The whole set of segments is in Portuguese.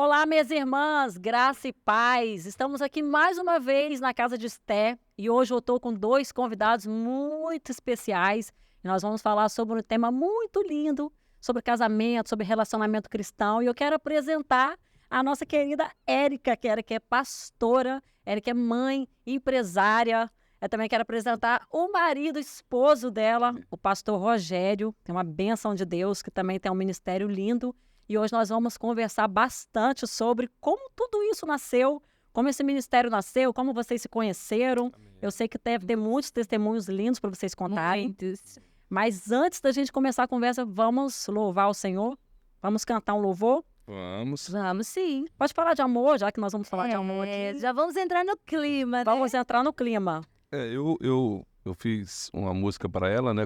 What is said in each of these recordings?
Olá, minhas irmãs, graça e paz. Estamos aqui mais uma vez na casa de Esté e hoje eu estou com dois convidados muito especiais. E nós vamos falar sobre um tema muito lindo, sobre casamento, sobre relacionamento cristão. E eu quero apresentar a nossa querida Érica, que é pastora, Érica é mãe, empresária. Eu também quero apresentar o marido, esposo dela, o pastor Rogério, tem uma bênção de Deus, que também tem um ministério lindo. E hoje nós vamos conversar bastante sobre como tudo isso nasceu, como esse ministério nasceu, como vocês se conheceram. Amém. Eu sei que deve ter muitos testemunhos lindos para vocês contarem. Muitos. Mas antes da gente começar a conversa, vamos louvar o Senhor? Vamos cantar um louvor? Vamos. Vamos sim. Pode falar de amor, já que nós vamos falar de amor aqui. Já vamos entrar no clima, né? Vamos entrar no clima. Eu fiz uma música para ela, né,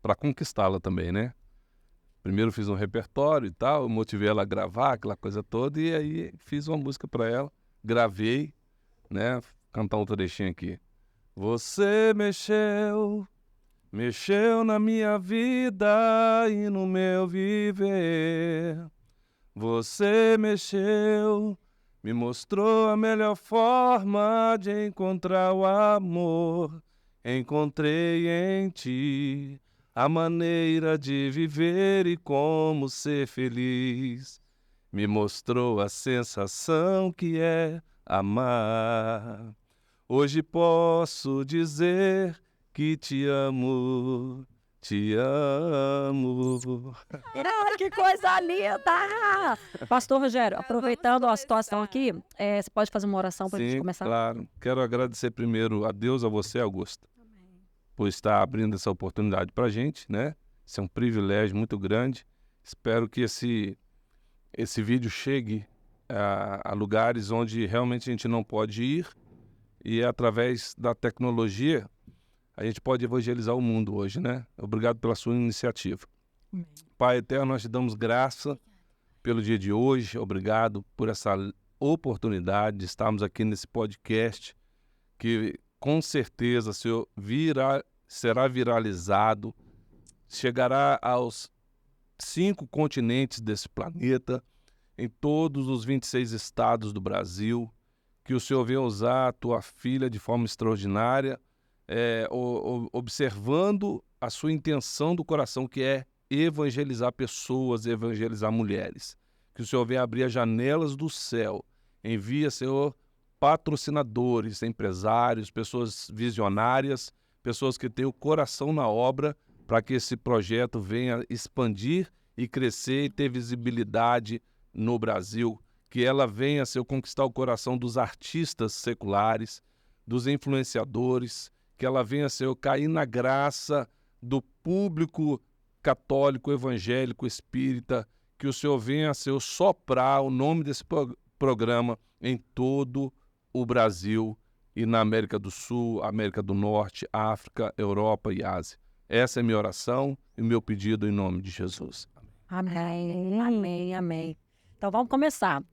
para conquistá-la também, né? Primeiro fiz um repertório e tal, motivei ela a gravar aquela coisa toda e aí fiz uma música para ela, gravei, né? Cantar um trechinho aqui. Você mexeu na minha vida e no meu viver. Você mexeu, me mostrou a melhor forma de encontrar o amor. Encontrei em ti a maneira de viver e como ser feliz. Me mostrou a sensação que é amar. Hoje posso dizer que te amo, te amo. Ai, que coisa linda! Pastor Rogério, aproveitando a situação aqui, você pode fazer uma oração para a gente Sim, começar? claro. Quero agradecer primeiro a Deus, a você, Augusta, por estar abrindo essa oportunidade para a gente, né? Isso é um privilégio muito grande. Espero que esse vídeo chegue a lugares onde realmente a gente não pode ir e através da tecnologia a gente pode evangelizar o mundo hoje, né? Obrigado pela sua iniciativa. Amém. Pai eterno, nós te damos graça pelo dia de hoje. Obrigado por essa oportunidade de estarmos aqui nesse podcast que com certeza, Senhor, será viralizado, chegará aos 5 continentes desse planeta, em todos os 26 estados do Brasil, que o Senhor venha usar a tua filha de forma extraordinária, observando a sua intenção do coração, que é evangelizar pessoas, evangelizar mulheres. Que o Senhor venha abrir as janelas do céu, envia, Senhor, patrocinadores, empresários, pessoas visionárias, pessoas que têm o coração na obra, para que esse projeto venha expandir e crescer e ter visibilidade no Brasil, que ela venha, Senhor, conquistar o coração dos artistas seculares, dos influenciadores, que ela venha, Senhor, cair na graça do público católico, evangélico, espírita, que o Senhor venha, Senhor, soprar o nome desse programa em todo o Brasil e na América do Sul, América do Norte, África, Europa e Ásia. Essa é a minha oração e o meu pedido em nome de Jesus. Amém, amém, amém. Então vamos começar.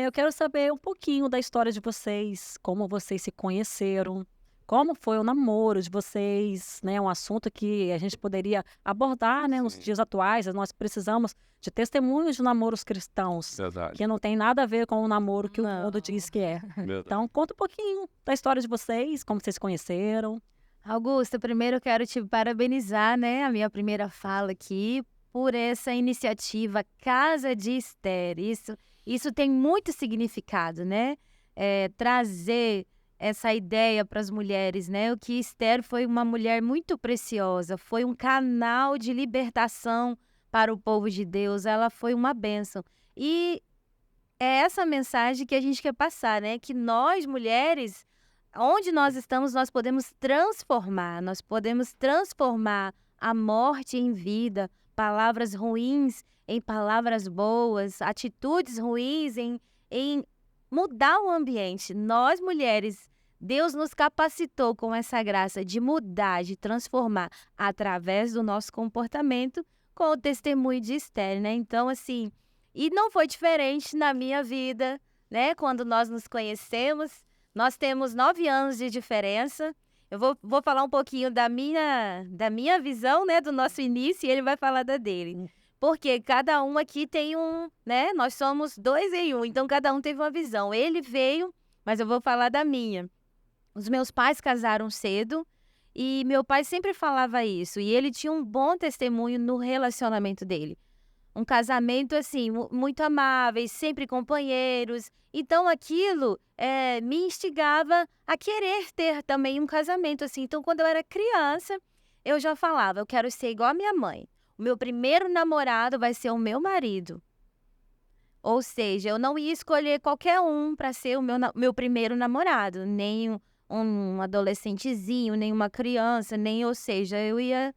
Eu quero saber um pouquinho da história de vocês, como vocês se conheceram, como foi o namoro de vocês, né? Um assunto que a gente poderia abordar, né, nos Sim. dias atuais. Nós precisamos de testemunhos de namoros cristãos, Verdade. que não tem nada a ver com o namoro que o Não. mundo diz que é. Verdade. Então conta um pouquinho da história de vocês, como vocês se conheceram. Augusta, primeiro eu quero te parabenizar, né? A minha primeira fala aqui, por essa iniciativa Casa de Esté. Isso tem muito significado, né? Trazer essa ideia para as mulheres, né? O que Esther foi uma mulher muito preciosa, foi um canal de libertação para o povo de Deus, ela foi uma bênção. E é essa mensagem que a gente quer passar, né? Que nós, mulheres, onde nós estamos, nós podemos transformar a morte em vida, palavras ruins em palavras boas, atitudes ruins em mudar o ambiente. Nós, mulheres, Deus nos capacitou com essa graça de mudar, de transformar através do nosso comportamento, com o testemunho de Esther, né? Então, assim, e não foi diferente na minha vida, né? Quando nós nos conhecemos, nós temos 9 anos de diferença. Eu vou falar um pouquinho da minha visão, né? Do nosso início, e ele vai falar da dele. Porque cada um aqui tem né? Nós somos 2 em 1, então cada um teve uma visão. Ele veio, mas eu vou falar da minha. Os meus pais casaram cedo e meu pai sempre falava isso. E ele tinha um bom testemunho no relacionamento dele. Um casamento, assim, muito amáveis, sempre companheiros. Então, aquilo me instigava a querer ter também um casamento, assim. Então, quando eu era criança, eu já falava, eu quero ser igual a minha mãe. O meu primeiro namorado vai ser o meu marido. Ou seja, eu não ia escolher qualquer um para ser o meu primeiro namorado. Nem um adolescentezinho, nem uma criança, ou seja, eu ia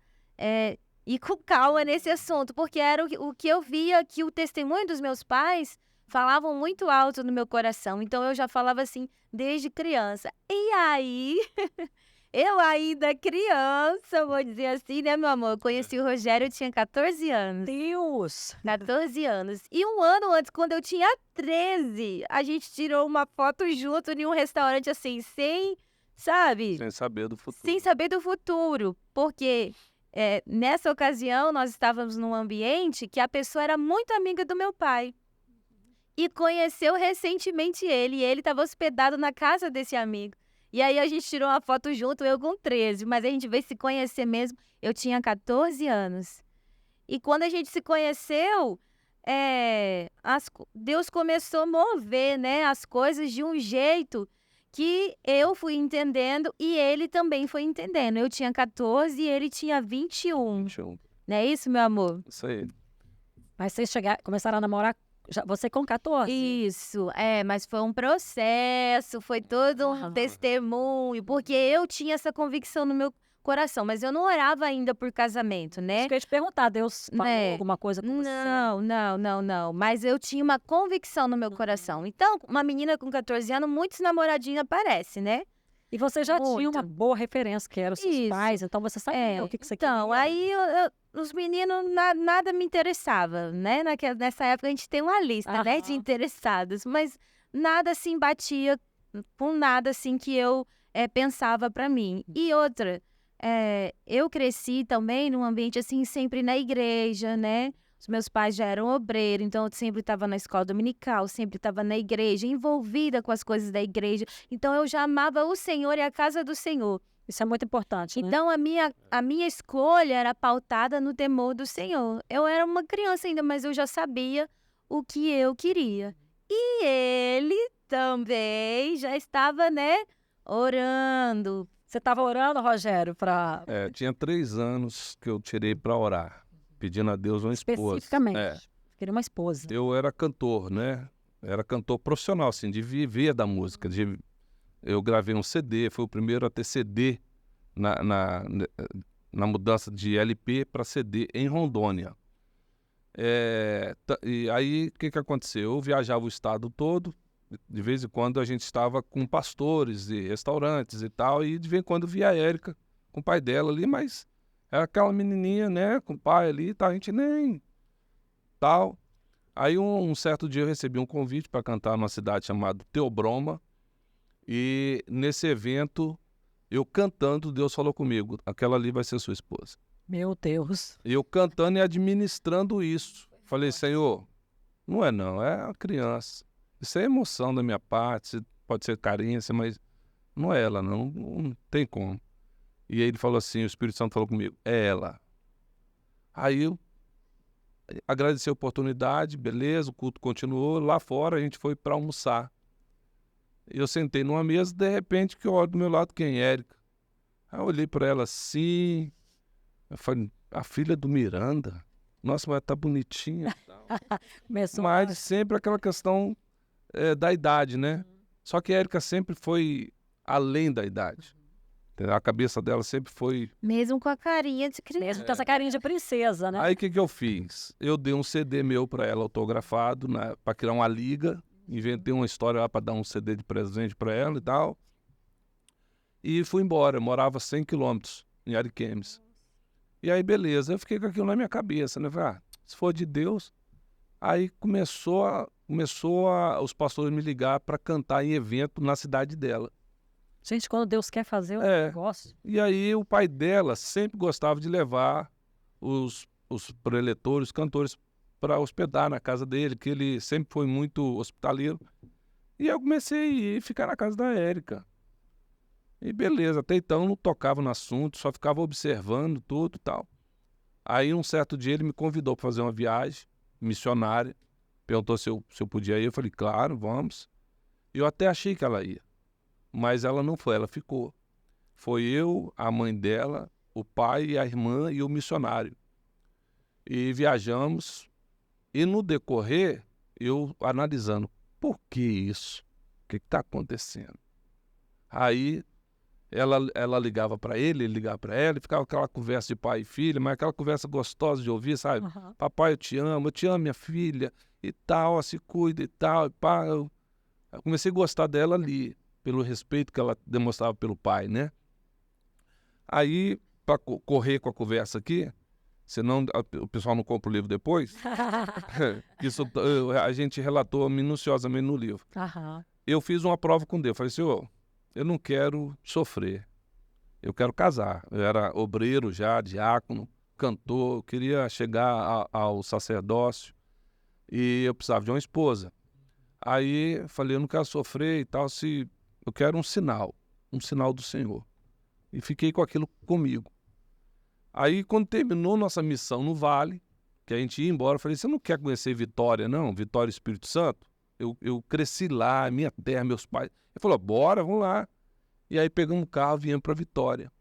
ir com calma nesse assunto, porque era o que eu via que o testemunho dos meus pais falavam muito alto no meu coração. Então eu já falava assim desde criança. E aí, eu ainda criança, vou dizer assim, né, meu amor? Eu conheci o Rogério, eu tinha 14 anos. Deus! 14 anos. E um ano antes, quando eu tinha 13, a gente tirou uma foto junto em um restaurante assim, sabe? Sem saber do futuro. Sem saber do futuro. Porque nessa ocasião nós estávamos num ambiente que a pessoa era muito amiga do meu pai. E conheceu recentemente ele. E ele estava hospedado na casa desse amigo. E aí a gente tirou uma foto junto, eu com 13. Mas a gente veio se conhecer mesmo. Eu tinha 14 anos. E quando a gente se conheceu, Deus começou a mover, né, as coisas de um jeito que eu fui entendendo e ele também foi entendendo. Eu tinha 14 e ele tinha 21. 21. Não é isso, meu amor? Isso aí. Mas vocês começaram a namorar, você com 14? Isso, mas foi um processo, foi todo um testemunho, porque eu tinha essa convicção no meu coração, mas eu não orava ainda por casamento, né? Isso que eu ia te perguntar, Deus falou alguma coisa com você? Não. Mas eu tinha uma convicção no meu coração. Então, uma menina com 14 anos, muitos namoradinhos aparecem, né? E você já tinha Muito. uma boa referência, que eram seus Isso. pais, então você sabia o que você queria. Então, aí os meninos, nada me interessava, né? Nessa época a gente tem uma lista, né, de Aham. interessados, mas nada assim batia com nada assim que eu pensava pra mim. E outra, eu cresci também num ambiente assim, sempre na igreja, né? Os meus pais já eram obreiros, então eu sempre estava na escola dominical, sempre estava na igreja, envolvida com as coisas da igreja. Então eu já amava o Senhor e a casa do Senhor. Isso é muito importante, né? Então a minha escolha era pautada no temor do Senhor. Eu era uma criança ainda, mas eu já sabia o que eu queria. E ele também já estava, né, orando. Você estava orando, Rogério, para Tinha 3 anos que eu tirei para orar, pedindo a Deus uma esposa. especificamente. Queria uma esposa. Eu era cantor, né? Era cantor profissional, assim, de viver da música. Eu gravei um CD, foi o primeiro a ter CD na mudança de LP para CD em Rondônia. E aí, o que aconteceu? Eu viajava o estado todo, de vez em quando a gente estava com pastores e restaurantes e tal, e de vez em quando via a Érica com o pai dela ali, mas era aquela menininha, né, com o pai ali, tá, a gente nem tal. Aí um certo dia eu recebi um convite para cantar numa cidade chamada Teobroma, e nesse evento, eu cantando, Deus falou comigo, aquela ali vai ser sua esposa. Meu Deus. Eu cantando e administrando isso. Falei, Senhor, não, é a criança. Isso é emoção da minha parte, pode ser carência, mas não é ela, não tem como. E aí ele falou assim, o Espírito Santo falou comigo, é ela. Aí eu agradeci a oportunidade, beleza, o culto continuou. Lá fora a gente foi para almoçar. Eu sentei numa mesa, de repente, que eu olho do meu lado, quem? Érica. Aí eu olhei para ela assim, eu falei, a filha do Miranda? Nossa, mas tá bonitinha e tal. Começou Mas sempre aquela questão da idade, né? Só que a Érica sempre foi além da idade. Entendeu? A cabeça dela sempre foi... Mesmo com a carinha de criança. mesmo com essa carinha de princesa, né? Aí o que eu fiz? Eu dei um CD meu para ela autografado, né, para criar uma liga. Inventei uma história lá para dar um CD de presente para ela e tal. E fui embora. Eu morava 100 quilômetros em Ariquemes. E aí, beleza. Eu fiquei com aquilo na minha cabeça, né? Falei, se for de Deus... Aí começou os pastores me ligar para cantar em evento na cidade dela. Gente, quando Deus quer fazer o negócio. E aí o pai dela sempre gostava de levar os os preletores, os cantores, para hospedar na casa dele, que ele sempre foi muito hospitaleiro. E eu comecei a ficar na casa da Érica. E beleza, até então não tocava no assunto, só ficava observando tudo e tal. Aí um certo dia ele me convidou para fazer uma viagem missionária, perguntou se eu podia ir, eu falei, claro, vamos. Eu até achei que ela ia, mas ela não foi, ela ficou. Foi eu, a mãe dela, o pai, a irmã e o missionário. E viajamos, e no decorrer, eu analisando, por que isso? O que está acontecendo? Aí ela ligava para ele ligava para ela, e ficava aquela conversa de pai e filha, mas aquela conversa gostosa de ouvir, sabe? Aham. Papai, eu te amo, minha filha, e tal, ó, se cuida e tal. E pá, eu comecei a gostar dela ali, pelo respeito que ela demonstrava pelo pai, né? Aí, para correr com a conversa aqui, senão o pessoal não compra o livro depois, isso a gente relatou minuciosamente no livro. Aham. Eu fiz uma prova com Deus, falei, Senhor, eu não quero sofrer, eu quero casar. Eu era obreiro já, diácono, cantor, eu queria chegar ao sacerdócio e eu precisava de uma esposa. Aí falei, eu não quero sofrer e tal, se eu quero um sinal do Senhor. E fiquei com aquilo comigo. Aí quando terminou nossa missão no Vale, que a gente ia embora, eu falei, você não quer conhecer Vitória, não? Vitória Espírito Santo? Eu cresci lá, minha terra, meus pais. Ele falou, bora, vamos lá. E aí pegamos um carro e viemos para Vitória.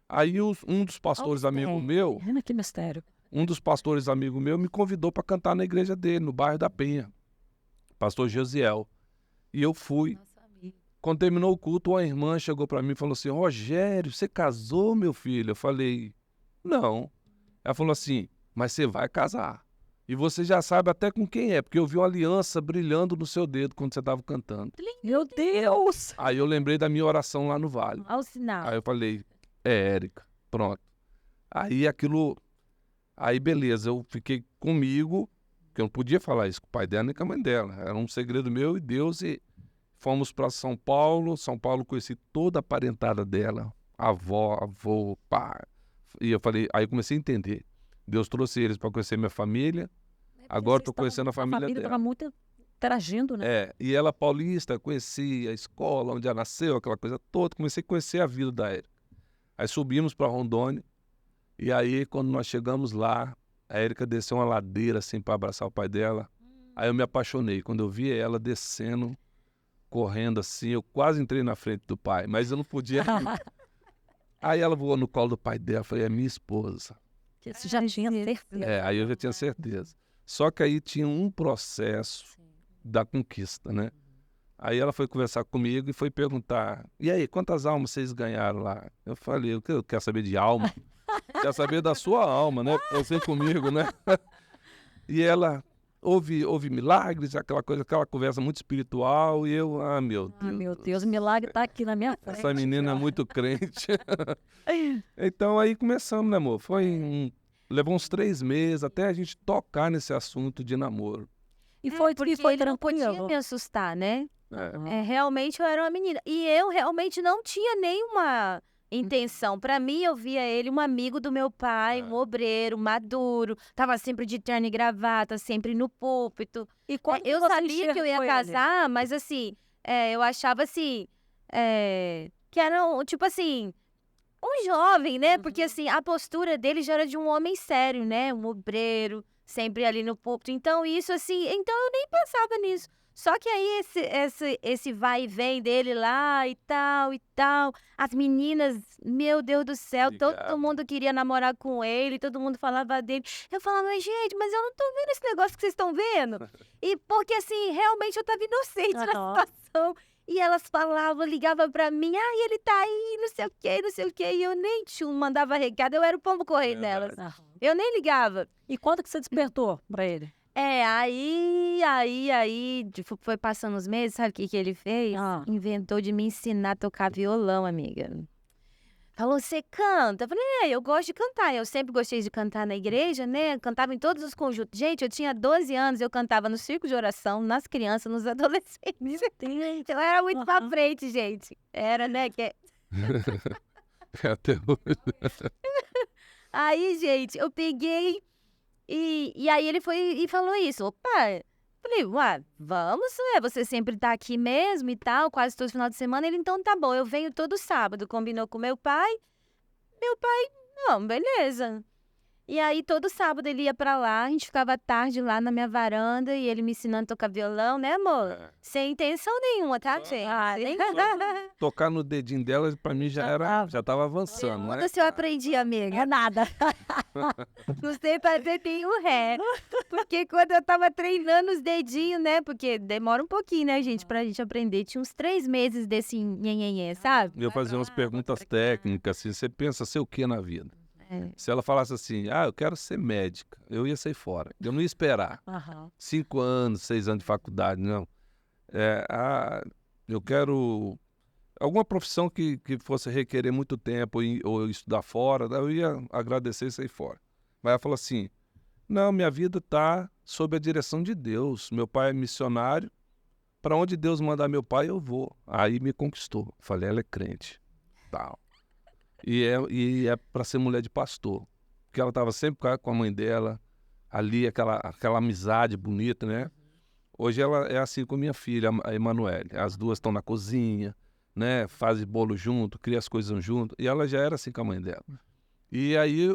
Aí um dos pastores amigo meu, Que mistério. um dos pastores amigo meu me convidou para cantar na igreja dele, no bairro da Penha. Pastor Josiel. E eu fui. Nosso amigo. Quando terminou o culto, uma irmã chegou para mim e falou assim, Rogério, você casou, meu filho? Eu falei, não. Ela falou assim, mas você vai casar. E você já sabe até com quem é, porque eu vi uma aliança brilhando no seu dedo quando você estava cantando. Meu Deus! Aí eu lembrei da minha oração lá no Vale. Olha o sinal. Aí eu falei, Érica, pronto. Aí beleza, eu fiquei comigo, que eu não podia falar isso com o pai dela nem com a mãe dela. Era um segredo meu e Deus, e fomos para São Paulo. São Paulo, conheci toda a parentada dela, avó, avô, pai. E eu falei, aí eu comecei a entender. Deus trouxe eles para conhecer minha família. Agora estou conhecendo a família dela. estava muito interagindo, né? É, e ela paulista, conheci a escola onde ela nasceu, aquela coisa toda. Comecei a conhecer a vida da Érica. Aí subimos para Rondônia. E aí, quando nós chegamos lá, a Érica desceu uma ladeira assim para abraçar o pai dela. Aí eu me apaixonei. Quando eu vi ela descendo, correndo assim, eu quase entrei na frente do pai, mas eu não podia. Aí ela voou no colo do pai dela. Falei, é minha esposa. Que você já tinha certeza. É, aí eu já tinha certeza. Só que aí tinha um processo da conquista, né? Aí ela foi conversar comigo e foi perguntar, e aí, quantas almas vocês ganharam lá? Eu falei, eu quero saber de alma. Quero saber da sua alma, né? Você comigo, né? E ela houve milagres, aquela coisa, aquela conversa muito espiritual, e eu, meu Deus. Ah, meu Deus, o milagre tá aqui na minha frente. Essa menina é muito crente. Então aí começamos, né, amor? Levou uns 3 meses até a gente tocar nesse assunto de namoro. E foi porque ele não podia tranquilo. me assustar, né? É. Realmente eu era uma menina. E eu realmente não tinha nenhuma intenção. Pra mim, eu via ele um amigo do meu pai, um obreiro, maduro. Tava sempre de terno e gravata, sempre no púlpito. E quando Eu você sabia que eu ia enxergou ele? casar, mas assim, eu achava assim, que era, tipo assim, um jovem, né? Porque assim, a postura dele já era de um homem sério, né? Um obreiro, sempre ali no púlpito. Então, isso assim, então eu nem pensava nisso. Só que aí esse vai e vem dele lá e tal, as meninas, meu Deus do céu, Obrigado. todo mundo queria namorar com ele, todo mundo falava dele. Eu falava, mas gente, mas eu não tô vendo esse negócio que vocês estão vendo. E porque assim, realmente eu tava inocente na Aham. situação. E elas falavam, ligavam pra mim, ele tá aí, não sei o quê, não sei o quê. E eu nem mandava recado, eu era o pombo correio Verdade. delas. Aham. Eu nem ligava. E quando que você despertou pra ele? Aí, tipo, foi passando os meses, sabe o que ele fez? Ah. Inventou de me ensinar a tocar violão, amiga. Falou, você canta? Eu falei, eu gosto de cantar. Eu sempre gostei de cantar na igreja, né? Cantava em todos os conjuntos. Gente, eu tinha 12 anos, eu cantava no circo de oração, nas crianças, nos adolescentes. Meu Deus. Eu era muito pra Aham. frente, gente. Era, né? Até hoje. Aí, gente, eu peguei E aí ele foi e falou isso. Opa, falei, ué, vamos, você sempre tá aqui mesmo e tal, quase todo final de semana. Ele, então tá bom, eu venho todo sábado. Combinou com meu pai, não, beleza. E aí, todo sábado ele ia pra lá, a gente ficava tarde lá na minha varanda e ele me ensinando a tocar violão, né, amor? É. Sem intenção nenhuma, tá, gente? Ah, nem- Tocar no dedinho dela, pra mim, já tava avançando, né? Quando eu aprendi, amiga? É nada. Não sei fazer nenhum ré. Porque quando eu tava treinando os dedinhos, né? Porque demora um pouquinho, né, gente, pra gente aprender. Tinha uns 3 meses desse nhenhenhé, sabe? Eu fazia umas perguntas técnicas, assim, você pensa ser o que na vida? É. Se ela falasse assim, eu quero ser médica, eu ia sair fora. Eu não ia esperar. Aham. 5 anos, 6 anos de faculdade, não. Eu quero alguma profissão que fosse requerer muito tempo ou estudar fora, daí eu ia agradecer e sair fora. Mas ela falou assim, não, minha vida está sob a direção de Deus. Meu pai é missionário, para onde Deus mandar meu pai, eu vou. Aí me conquistou. Falei, ela é crente. Tal. E é para ser mulher de pastor. Porque ela estava sempre com a mãe dela, ali, aquela amizade bonita, né? Hoje ela é assim com minha filha, a Emanuele. As duas estão na cozinha, né? Fazem bolo junto, cria as coisas junto. E ela já era assim com a mãe dela. E aí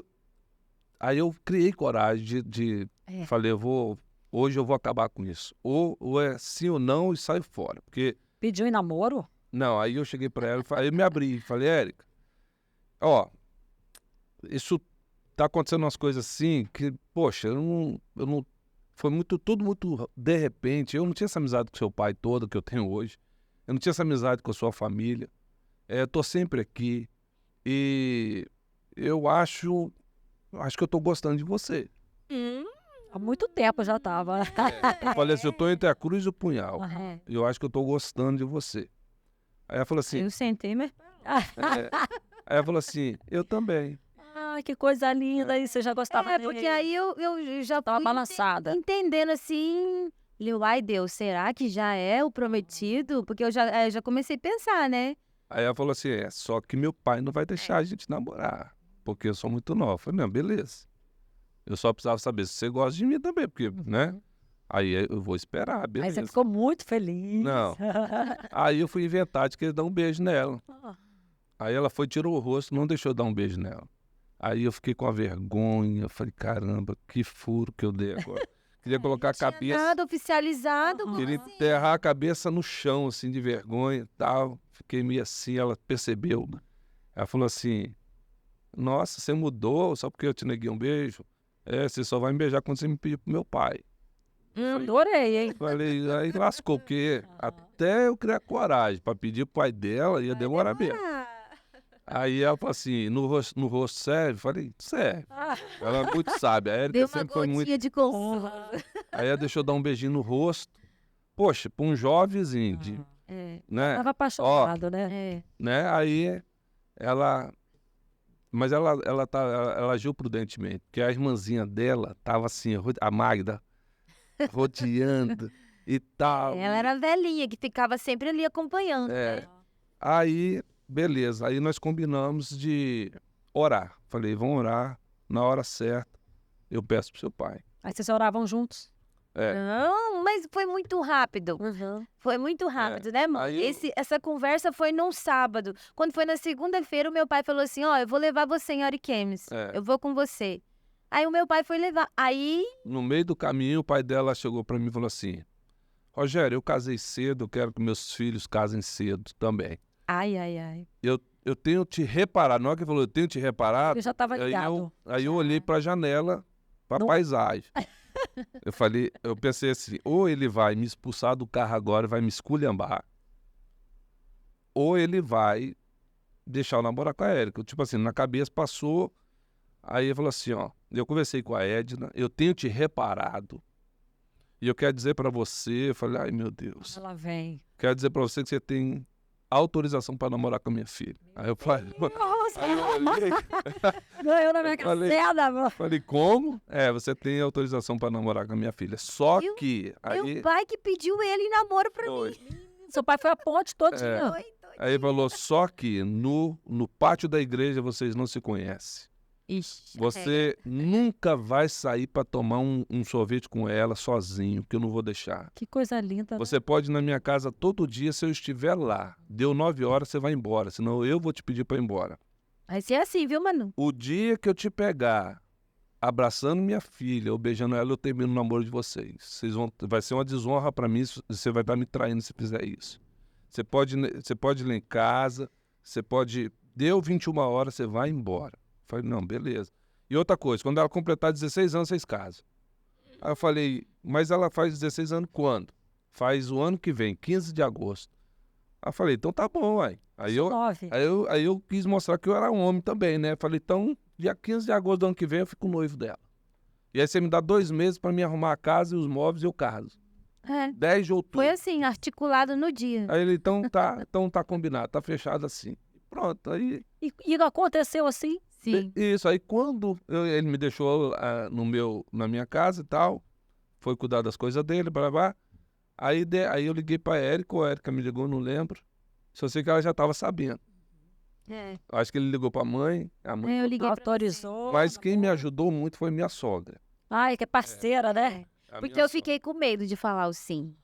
eu criei coragem falei, hoje eu vou acabar com isso. Ou é sim ou não e saio fora. Porque, Pediu em namoro? não, aí eu cheguei para ela e eu me abri. Falei, Érica, ó, isso tá acontecendo umas coisas assim que, poxa, eu não foi tudo muito de repente. Eu não tinha essa amizade com seu pai toda que eu tenho hoje. Eu não tinha essa amizade com a sua família. Eu tô sempre aqui e eu acho que eu tô gostando de você. Há muito tempo já tava. Eu falei assim, eu tô entre a cruz e o punhal. Aham. Eu acho que eu tô gostando de você. Aí ela falou assim, Eu sentei, mas... aí ela falou assim, eu também. Ai, que coisa linda. E você já gostava dele? porque aí eu já Tava fui balançada. entendendo assim... Falei, ai, Deus, será que já é o prometido? Porque eu já comecei a pensar, né? Aí ela falou assim, só que meu pai não vai deixar a gente namorar, porque eu sou muito nova. Eu falei, não, beleza. Eu só precisava saber se você gosta de mim também, porque, né? Aí eu vou esperar, Aí beleza. você ficou muito feliz. Não. Aí eu fui inventar de querer dar um beijo nela. Aí ela foi, tirou o rosto, não deixou eu dar um beijo nela. Aí eu fiquei com a vergonha, falei, caramba, que furo que eu dei agora. Queria colocar a cabeça, Nada oficializado. como queria assim? enterrar a cabeça no chão, assim, de vergonha e tal. Fiquei meio assim, ela percebeu. Ela falou assim, nossa, você mudou só porque eu te neguei um beijo? Você só vai me beijar quando você me pedir pro meu pai. Adorei, hein? Falei, aí lascou, porque até eu criar coragem para pedir pro pai dela ia demorar mesmo. Aí ela falou assim, no rosto serve? Falei, serve. Ela é muito sábia. A Érica Deu uma sempre foi muito. gotinha de consolo. Aí ela deixou eu dar um beijinho no rosto. Poxa, pra um jovenzinho, É, né? Tava apaixonado, né? é. Né? Aí ela. Mas ela agiu prudentemente, porque a irmãzinha dela tava assim, a Magda, rodeando e tal. Ela era a velhinha que ficava sempre ali acompanhando. É. Né? Aí, beleza. Aí nós combinamos de orar. Falei, vamos orar na hora certa. Eu peço pro seu pai. Aí vocês oravam juntos. Não, mas foi muito rápido. Foi muito rápido, né, amor? Aí Essa conversa foi num sábado. Quando foi na segunda-feira, o meu pai falou assim, ó, eu vou levar você em Ariquemes. Eu vou com você. Aí o meu pai foi levar. Aí... No meio do caminho, o pai dela chegou pra mim e falou assim, Rogério, eu casei cedo, eu quero que meus filhos casem cedo também. Ai, ai, ai. Eu tenho te reparado. Na hora que ele falou, eu tenho te reparado, Eu já tava aí ligado. eu olhei pra janela, pra Não- paisagem. Eu pensei assim, ou ele vai me expulsar do carro agora e vai me esculhambar, ou ele vai deixar eu namorar com a Érica. Tipo assim, na cabeça passou, aí ele falou assim, ó, eu conversei com a Edna, eu tenho te reparado, e eu quero dizer pra você, eu falei, ai meu Deus, Ela vem. quero dizer pra você que você tem autorização pra namorar com a minha filha. Aí eu falei, Nossa, aí eu olhei, ganhou na minha falei- caceta, mano. falei, como? Você tem autorização pra namorar com a minha filha. Só E o- que aí Meu pai que pediu ele em namoro pra Foi. mim. Seu pai foi a ponte todinha. Oi, Aí ele falou, só que no pátio da igreja vocês não se conhecem. Ixi, Você nunca vai sair para tomar um sorvete com ela sozinho, que eu não vou deixar. Que coisa linda. Né? Você pode ir na minha casa todo dia se eu estiver lá. Deu 9 horas, você vai embora, senão eu vou te pedir para ir embora. vai ser assim, viu, Manu? O dia que eu te pegar abraçando minha filha ou beijando ela, eu termino o namoro de vocês. Vai ser uma desonra para mim, você vai estar me traindo se fizer isso. Você pode ir lá em casa, você pode... Deu 21 horas, você vai embora. Eu falei, não, beleza. E outra coisa, quando ela completar 16 anos, vocês casam. Aí eu falei, mas ela faz 16 anos quando? Faz o ano que vem, 15 de agosto. Aí eu falei, então tá bom, uai. Aí eu quis mostrar que eu era um homem também, né? Falei, então, dia 15 de agosto do ano que vem, eu fico noivo dela. E aí você me dá 2 meses para me arrumar a casa e os móveis e eu caso. 10 de outubro. Foi assim, articulado no dia. Aí ele, então tá combinado, tá fechado assim. Pronto, aí... E aconteceu assim? Sim. Isso, aí quando ele me deixou na minha casa e tal, foi cuidar das coisas dele, blá, blá. Aí eu liguei pra Érica, ou a Érica me ligou, não lembro. Só sei que ela já tava sabendo. Acho que ele ligou pra mãe, a mãe Eu liguei pra autorizou. Mas quem me ajudou muito foi minha sogra. Ai, que é parceira, né? Porque eu fiquei com medo de falar o sim.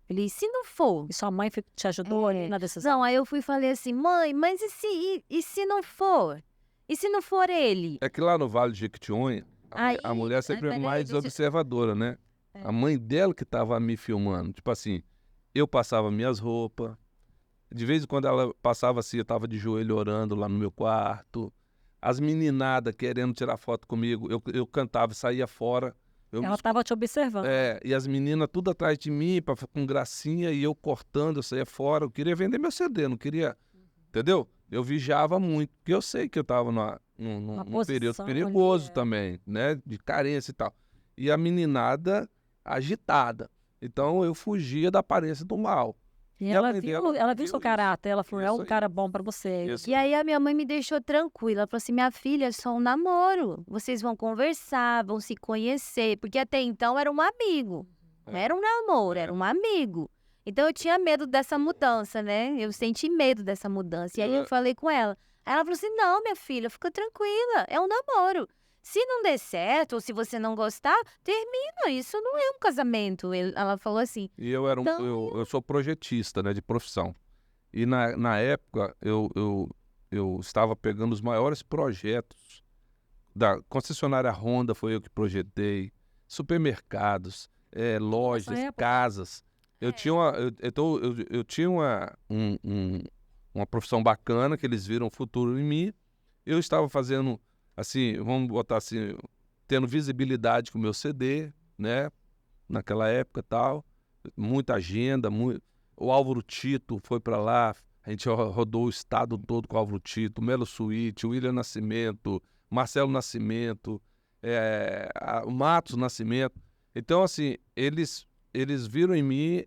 Falei, e se não for? E sua mãe te ajudou ali na decisão? Não, aí eu fui e falei assim, mãe, mas e se não for? E se não for ele? É que lá no Vale de Jequitinhonha, Aí- a mulher sempre é peraí, mais deixa eu- observadora, né? A mãe dela que tava me filmando. Tipo assim, eu passava minhas roupas. De vez em quando ela passava assim, eu tava de joelho orando lá no meu quarto. As meninadas querendo tirar foto comigo, eu cantava, saía fora. Ela estava te observando. E as meninas tudo atrás de mim, com gracinha, e eu cortando, eu saía fora. Eu queria vender meu CD, não queria... Entendeu? Eu vigiava muito, porque eu sei que eu estava num período perigoso também, né? De carência e tal. E a meninada agitada. Então eu fugia da aparência do mal. E ela viu seu caráter, ela falou, é um cara bom pra você. E aí a minha mãe me deixou tranquila, ela falou assim, minha filha, é só um namoro, vocês vão conversar, vão se conhecer, porque até então era um amigo, não era um namoro, era um amigo. Então eu tinha medo dessa mudança, né? Eu senti medo dessa mudança. E aí eu falei com ela. Aí ela falou assim, não, minha filha, fica tranquila, é um namoro. Se não der certo, ou se você não gostar, termina, isso não é um casamento. Ela falou assim. E eu sou projetista, né, de profissão. E na época, eu estava pegando os maiores projetos. Da concessionária Honda foi eu que projetei, supermercados, lojas, casas. Eu tinha uma profissão bacana, que eles viram o futuro em mim. Eu estava fazendo, assim, vamos botar assim, tendo visibilidade com o meu CD, né? Naquela época e tal. Muita agenda, o Álvaro Tito foi para lá, a gente rodou o estado todo com o Álvaro Tito, Melo Suíte, William Nascimento, Marcelo Nascimento, o Matos Nascimento. Então, assim, eles viram em mim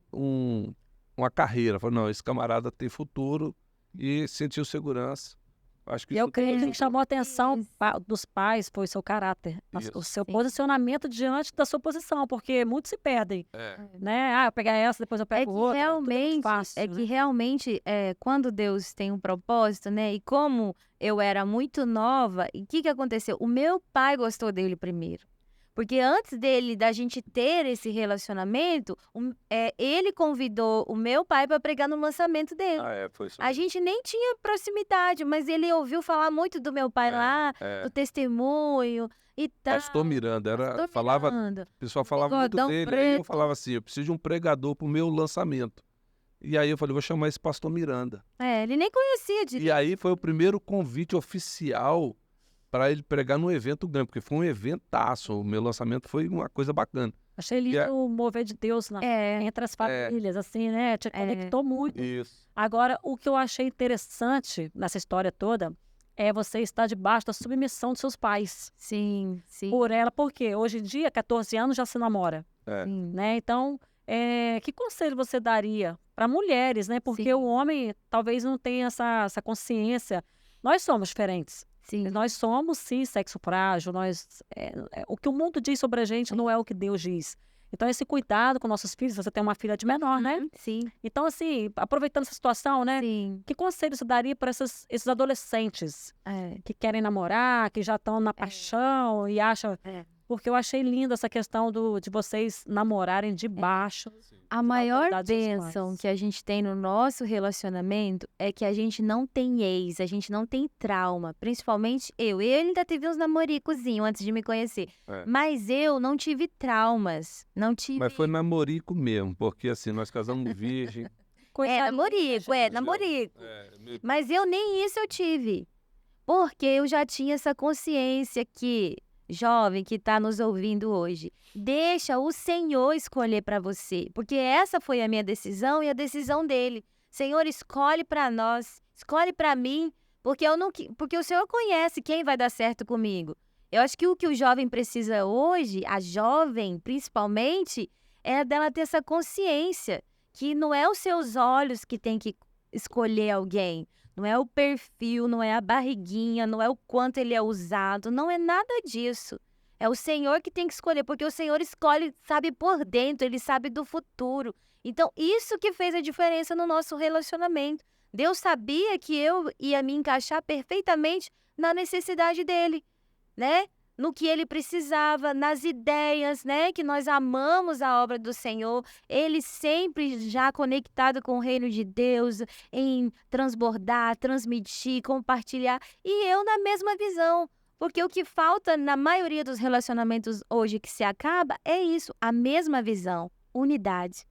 uma carreira. Falaram, não, esse camarada tem futuro, e sentiu segurança. Acho que eu creio que o que chamou a atenção dos pais foi o seu caráter, o seu posicionamento diante da sua posição, porque muitos se perdem, né? Eu pegar essa, depois eu pego outra. Que realmente, quando Deus tem um propósito, né? E como eu era muito nova, e o que aconteceu? O meu pai gostou dele primeiro. Porque antes da gente ter esse relacionamento, ele convidou o meu pai para pregar no lançamento dele. Foi isso. A gente nem tinha proximidade, mas ele ouviu falar muito do meu pai lá, do testemunho e tal. Pastor Miranda, o pessoal falava muito dele, aí eu falava assim, eu preciso de um pregador pro meu lançamento. E aí eu falei, vou chamar esse pastor Miranda. Ele nem conhecia direito. E aí foi o primeiro convite oficial para ele pregar num evento grande, porque foi um eventaço. O meu lançamento foi uma coisa bacana. Achei lindo o mover de Deus entre as famílias, assim, né? Te conectou muito. Isso. Agora, o que eu achei interessante nessa história toda é você estar debaixo da submissão dos seus pais. Sim, sim. Por ela, porque hoje em dia, 14 anos já se namora. Né? Então, que conselho você daria para mulheres, né? Porque o homem talvez não tenha essa consciência. Nós somos diferentes. Sim. Nós somos, sim, sexo frágil. O que o mundo diz sobre a gente não é o que Deus diz. Então, esse cuidado com nossos filhos, você tem uma filha de menor, né? Sim, Então, assim, aproveitando essa situação, né? sim. Que conselho você daria para esses adolescentes É, que querem namorar, que já estão na paixão e acham... é. Porque eu achei linda essa questão de vocês namorarem debaixo. A maior autoridade dos seus bênção pais. que a gente tem no nosso relacionamento é que a gente não tem ex, a gente não tem trauma. Principalmente eu. Eu ainda tive uns namoricozinhos antes de me conhecer. É. Mas eu não tive traumas. Não tive. Mas foi namorico mesmo, porque assim, nós casamos virgem. Namorico, entendeu? namorico. Mas eu nem isso eu tive. Porque eu já tinha essa consciência que, jovem que está nos ouvindo hoje, deixa o Senhor escolher para você. Porque essa foi a minha decisão e a decisão dele. Senhor, escolhe para nós, escolhe para mim, porque porque o Senhor conhece quem vai dar certo comigo. Eu acho que o que o jovem precisa hoje, a jovem principalmente, é dela ter essa consciência que não é os seus olhos que tem que escolher alguém. Não é o perfil, não é a barriguinha, não é o quanto ele é usado, não é nada disso. É o Senhor que tem que escolher, porque o Senhor escolhe, sabe por dentro, ele sabe do futuro. Então, isso que fez a diferença no nosso relacionamento. Deus sabia que eu ia me encaixar perfeitamente na necessidade dele, né? No que ele precisava, nas ideias, né? Que nós amamos a obra do Senhor. Ele sempre já conectado com o reino de Deus, em transbordar, transmitir, compartilhar. E eu na mesma visão. Porque o que falta na maioria dos relacionamentos hoje que se acaba é isso, a mesma visão, unidade,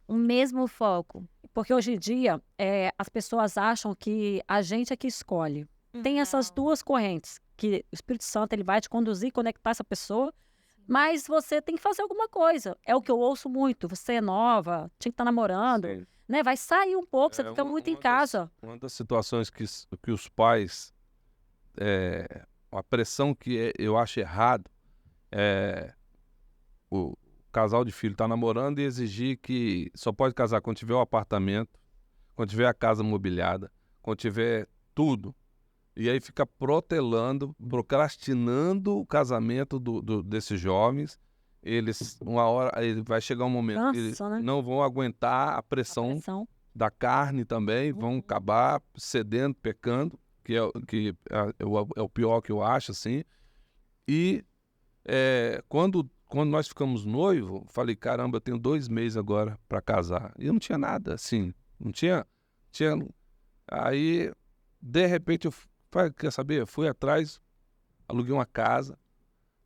o mesmo foco. Porque hoje em dia, as pessoas acham que a gente é que escolhe. Tem essas duas correntes, que o Espírito Santo ele vai te conduzir, conectar essa pessoa, mas você tem que fazer alguma coisa. É o que eu ouço muito. Você é nova, tinha que estar namorando, Sim. né? Vai sair um pouco, você fica muito em casa. Uma das situações que os pais, a pressão que eu acho errado, é o casal de filho estar namorando e exigir que só pode casar quando tiver o apartamento, quando tiver a casa mobiliada, quando tiver tudo. E aí fica protelando, procrastinando o casamento desses jovens. Eles, uma hora, ele vai chegar um momento que eles Cansa, né? não vão aguentar a pressão Pressão. da carne também, vão acabar cedendo, pecando, que é o pior que eu acho, assim. E quando nós ficamos noivos, falei, caramba, eu tenho 2 meses agora para casar. E eu não tinha nada, assim, não tinha... Aí, de repente, eu falei, quer saber? Eu fui atrás, aluguei uma casa,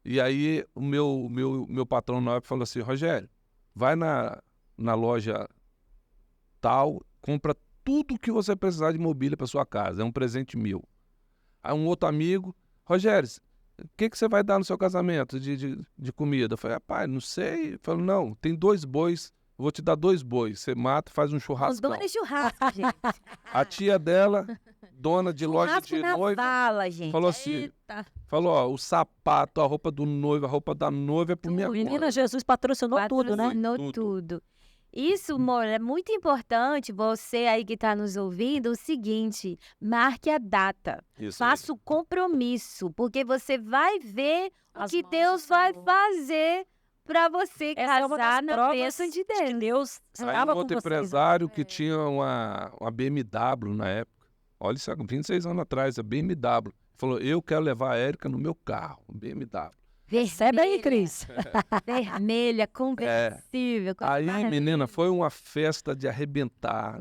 e aí o meu patrão na época falou assim, Rogério, vai na loja tal, compra tudo que você precisar de mobília para sua casa, é um presente meu. Aí um outro amigo, Rogério, o que você vai dar no seu casamento de comida? Eu falei, rapaz, não sei. Ele falou, não, tem 2 bois, eu vou te dar 2 bois, você mata, faz um Os churrascão. donos churrasco, gente. A tia dela, dona de loja Churrasco de na noiva, vala, gente. falou assim, Eita. ó, o sapato, a roupa do noivo, a roupa da noiva é por minha Menina, conta. Jesus patrocinou tudo, né? Patrocinou Tudo. tudo. Isso, amor, é muito importante você aí que está nos ouvindo, o seguinte, marque a data, Isso faça o compromisso, porque você vai ver o As que mãos Deus do vai Senhor. fazer para você Essa é uma das casar na provas bênção de de que Deus. Deus Aí estava um com outro vocês. empresário que tinha uma BMW na época, olha isso, 26 anos atrás, a BMW, falou, eu quero levar a Érica no meu carro, BMW. Recebe aí, Cris. Vermelha, conversível. com as Aí, maravilhas. menina, foi uma festa de arrebentar,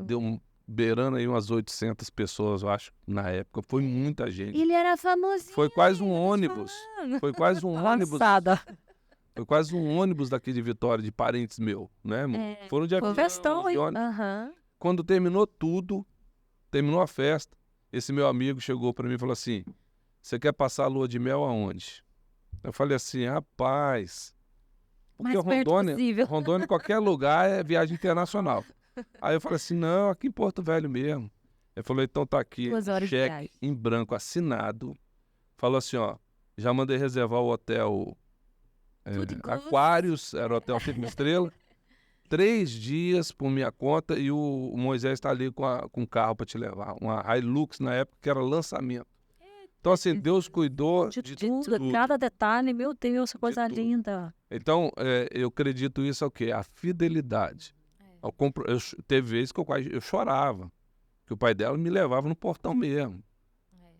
beirando aí umas 800 pessoas, eu acho, na época, foi muita gente. Ele era famosinho. Foi quase um eu tô te ônibus, falando. foi quase um ônibus, Avançada. foi quase um ônibus daqui de Vitória, de parentes meu, né, amor? Foram de avião, festão, de hein? ônibus. Aham. Quando terminou tudo, terminou a festa, esse meu amigo chegou para mim e falou assim, você quer passar a lua de mel aonde? Eu falei assim, rapaz, porque Mais perto possível. Rondônia, em qualquer lugar é viagem internacional. Aí eu falei assim, não, aqui em Porto Velho mesmo. Ele falou, então tá aqui, 2 horas de cheque viagem. em branco assinado. Falou assim, ó, já mandei reservar o hotel Tudo igual. Aquários, era o hotel 5 estrelas. 3 dias por minha conta e o Moisés está ali com o carro para te levar. Uma Hilux na época que era lançamento. Então, assim, Deus cuidou De de tudo, tudo. cada detalhe, meu Deus, que coisa tudo. linda. Então, eu acredito isso ao quê? A fidelidade. Teve vezes que eu chorava, que o pai dela me levava no portão mesmo.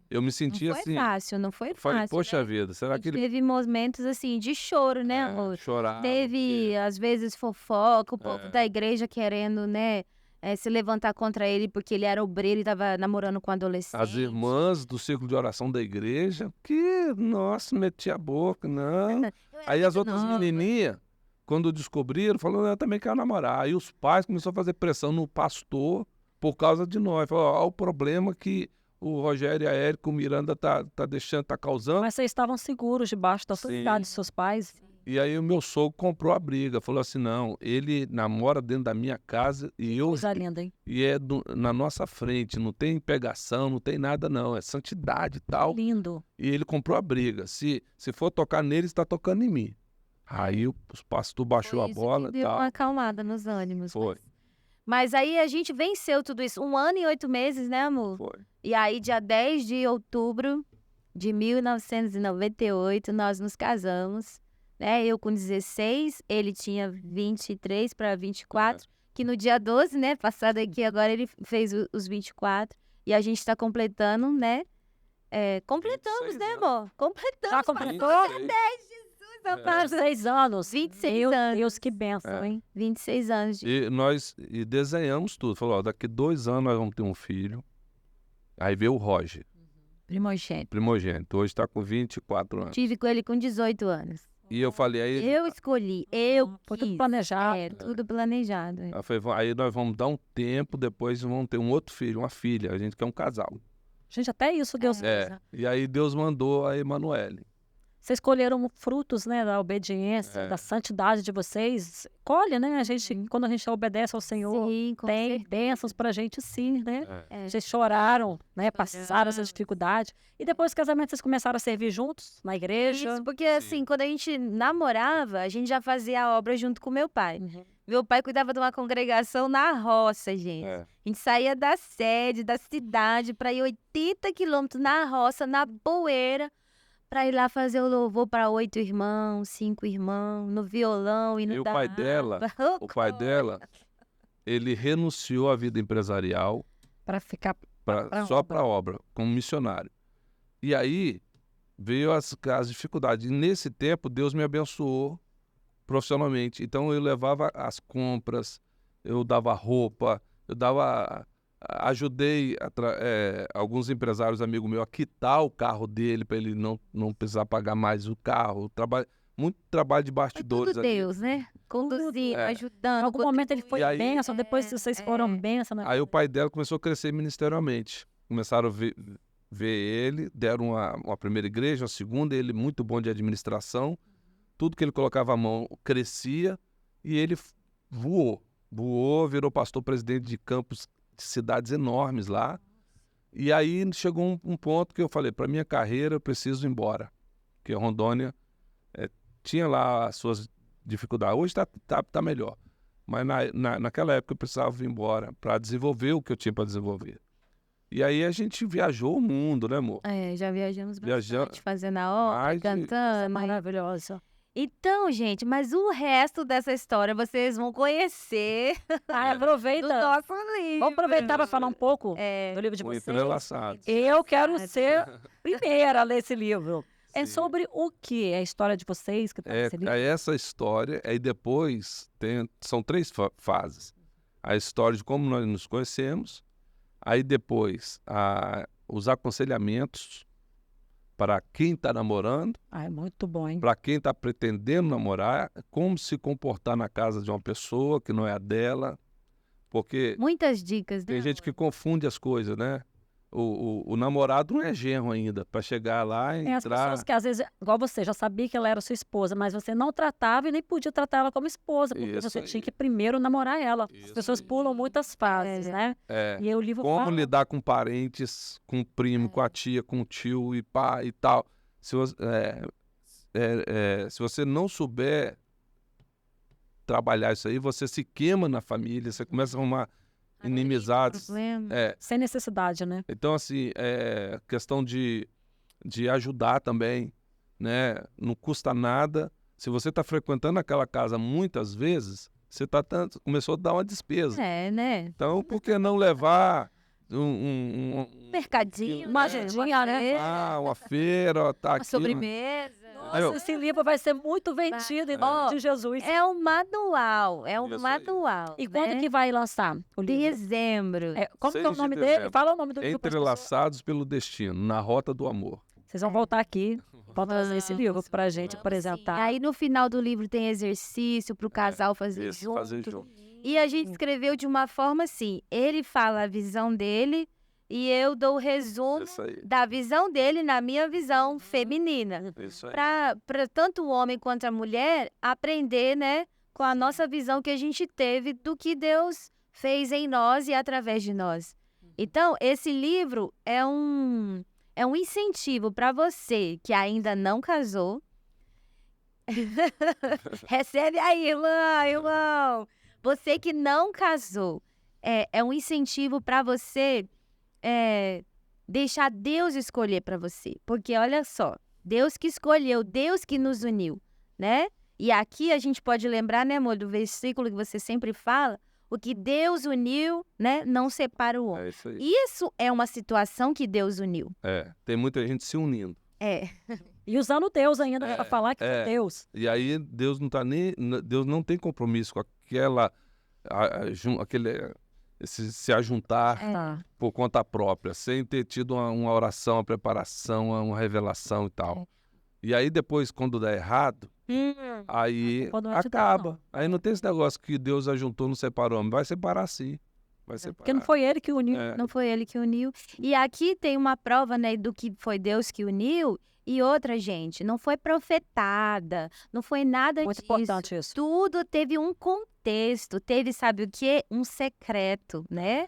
Eu me Não sentia foi assim. fácil, não foi Eu falei, fácil, poxa né? vida, A será gente que ele teve momentos, assim, de choro, né, amor? chorava? Teve, às vezes, fofoca, o povo É. da igreja querendo, né, se levantar contra ele porque ele era obreiro e estava namorando com adolescente. As irmãs do círculo de oração da igreja, que, nossa, metia a boca, não. Eu era Aí as muito outras nova. menininhas, quando descobriram, falaram, eu também quero namorar. Aí os pais começaram a fazer pressão no pastor por causa de nós. Falaram, ó, o problema que o Rogério e a Érica, o Miranda tá deixando, tá causando. Mas vocês estavam seguros debaixo da autoridade de seus pais. E aí o meu sogro comprou a briga, falou assim, não, ele namora dentro da minha casa Coisa linda, hein? e é na nossa frente, não tem pegação, não tem nada não, é santidade e tal. Lindo. E ele comprou a briga, se for tocar nele, está tocando em mim. Aí o pastor baixou Foi a isso bola que e deu tal. uma acalmada nos ânimos. Foi, Mas aí a gente venceu tudo isso. 1 ano e 8 meses, né, amor? foi. E aí, dia 10 de outubro de 1998, nós nos casamos, né? Eu com 16, ele tinha 23 para 24, que no dia 12, né, passado aqui, agora ele fez os 24, e a gente tá completando, né? Completamos, 26 né, anos. amor? Completamos. Já completou? 26. Faz 6 anos. 26 Meu anos. Deus, que benção, hein? 26 anos de... E nós desenhamos tudo. Falou, ó, daqui 2 anos nós vamos ter um filho. Aí veio o Roger, primogênito. primogênito. Hoje está com 24 anos. Tive com ele com 18 anos. E eu falei, aí, Eu escolhi, eu Foi tudo quis. planejado. Tudo planejado. ela falou, aí nós vamos dar um tempo, depois vamos ter um outro filho, uma filha. A gente quer um casal. Gente, até isso Deus fez, né? E aí Deus mandou a Emanuele. Vocês colheram frutos, né, da obediência, da santidade de vocês. Colhe, né? Quando a gente obedece ao Senhor, Sim, com tem certeza. bênçãos pra gente, sim, né? É. Vocês choraram, né? Passaram essa dificuldade. E depois do casamento, vocês começaram a servir juntos na igreja. Isso, porque assim, quando a gente namorava, a gente já fazia a obra junto com meu pai. Uhum. Meu pai cuidava de uma congregação na roça, gente. A gente saía da sede, da cidade, para ir 80 quilômetros na roça, na poeira, para ir lá fazer o louvor para 8 irmãos, 5 irmãos, no violão e no E o pai dela, ele renunciou à vida empresarial Para ficar. Pra só obra. para a obra, como missionário. E aí veio as dificuldades. E nesse tempo, Deus me abençoou profissionalmente. Então eu levava as compras, eu dava roupa, ajudei alguns empresários amigos meus a quitar o carro dele para ele não precisar pagar mais o carro. Muito trabalho de Foi bastidores tudo ali. Deus, né? Conduzindo, É. Em ajudando. algum momento ele foi E aí- bênção, depois vocês foram bênção, né? Aí o pai dela começou a crescer ministerialmente. Começaram a ver ele, deram uma primeira igreja, uma segunda, ele muito bom de administração. Tudo que ele colocava a mão crescia e ele voou. Voou, virou pastor presidente de campos de cidades enormes lá. E aí chegou um ponto que eu falei, para minha carreira eu preciso ir embora. Porque Rondônia tinha lá as suas dificuldades. Hoje tá melhor. Mas naquela época eu precisava ir embora para desenvolver o que eu tinha para desenvolver. E aí a gente viajou o mundo, né, amor? Já viajamos Viajamos bastante, fazendo a obra, mais de- Isso é cantando. maravilhoso. Então, gente, mas o resto dessa história vocês vão conhecer Ah, do aproveita. nosso livro. Vamos aproveitar para falar um pouco É, do livro de o vocês. entrelaçado. Eu quero ser primeira a ler esse livro. É Sim. sobre o quê? É a história de vocês que tá nesse livro? É essa história, aí depois são 3 fases. A história de como nós nos conhecemos, aí depois os aconselhamentos para quem está namorando, Ah, é muito bom, hein? para quem está pretendendo namorar, como se comportar na casa de uma pessoa que não é a dela, porque muitas dicas, né? tem gente que confunde as coisas, né? O namorado não é genro ainda, para chegar lá e Tem as entrar... pessoas que às vezes, igual você, já sabia que ela era sua esposa, mas você não tratava e nem podia tratar ela como esposa, porque Isso você aí. tinha que primeiro namorar ela. As Isso pessoas aí. pulam muitas fases, né? É. E aí o livro Como fala... lidar com parentes, com o primo, com a tia, com o tio e pá e tal. Se você não souber trabalhar isso aí, você se queima na família, você começa a arrumar inimizades. Problema. É. Sem necessidade, né? Então, assim, questão de de ajudar também, né? Não custa nada. Se você está frequentando aquela casa muitas vezes, você começou a dar uma despesa. Né? Então, por que não levar Mercadinho, Uma né? agendinha, né? feira, uma feira, ó, tá uma aqui. sobremesa. Aí eu- Nossa, esse livro vai ser muito vendido em nome de Jesus. É um manual, Isso aí. manual. E quando né? que vai lançar o livro? Dezembro. Como que é o 6 de nome dele? dezembro. Fala o nome do livro para as pessoas. Entrelaçados pelo Destino, na Rota do Amor. Vocês vão voltar aqui, vão trazer esse livro para a gente Vamos apresentar. sim. Aí no final do livro tem exercício para o casal fazer Esse, junto. fazer junto. E a gente escreveu de uma forma assim, ele fala a visão dele e eu dou o resumo Isso aí. da visão dele na minha visão feminina. Isso aí. Para tanto o homem quanto a mulher aprender, né, com a nossa visão que a gente teve do que Deus fez em nós e através de nós. Então, esse livro é um incentivo para você que ainda não casou. Recebe aí, irmão. Você que não casou, é um incentivo para você deixar Deus escolher para você. Porque olha só, Deus que escolheu, Deus que nos uniu, né? E aqui a gente pode lembrar, né, amor, do versículo que você sempre fala, o que Deus uniu, né, não separa o homem. É isso aí. Isso é uma situação que Deus uniu. Tem muita gente se unindo. E usando Deus ainda para falar que foi é. Deus. E aí Deus Deus não tem compromisso com aquela se ajuntar Tá. por conta própria, sem ter tido uma oração, uma preparação, uma revelação e tal. E aí depois, quando dá errado, aí Quando não é de Deus, acaba. não. Aí não tem esse negócio que Deus ajuntou, não separou. Vai separar sim. Vai separar. Porque não foi ele que uniu. Não foi ele que uniu. E aqui tem uma prova, né, do que foi Deus que uniu. E outra, gente, não foi profetada, não foi nada Muito disso. importante isso. Tudo teve um contexto, teve, sabe o quê? Um secreto, né?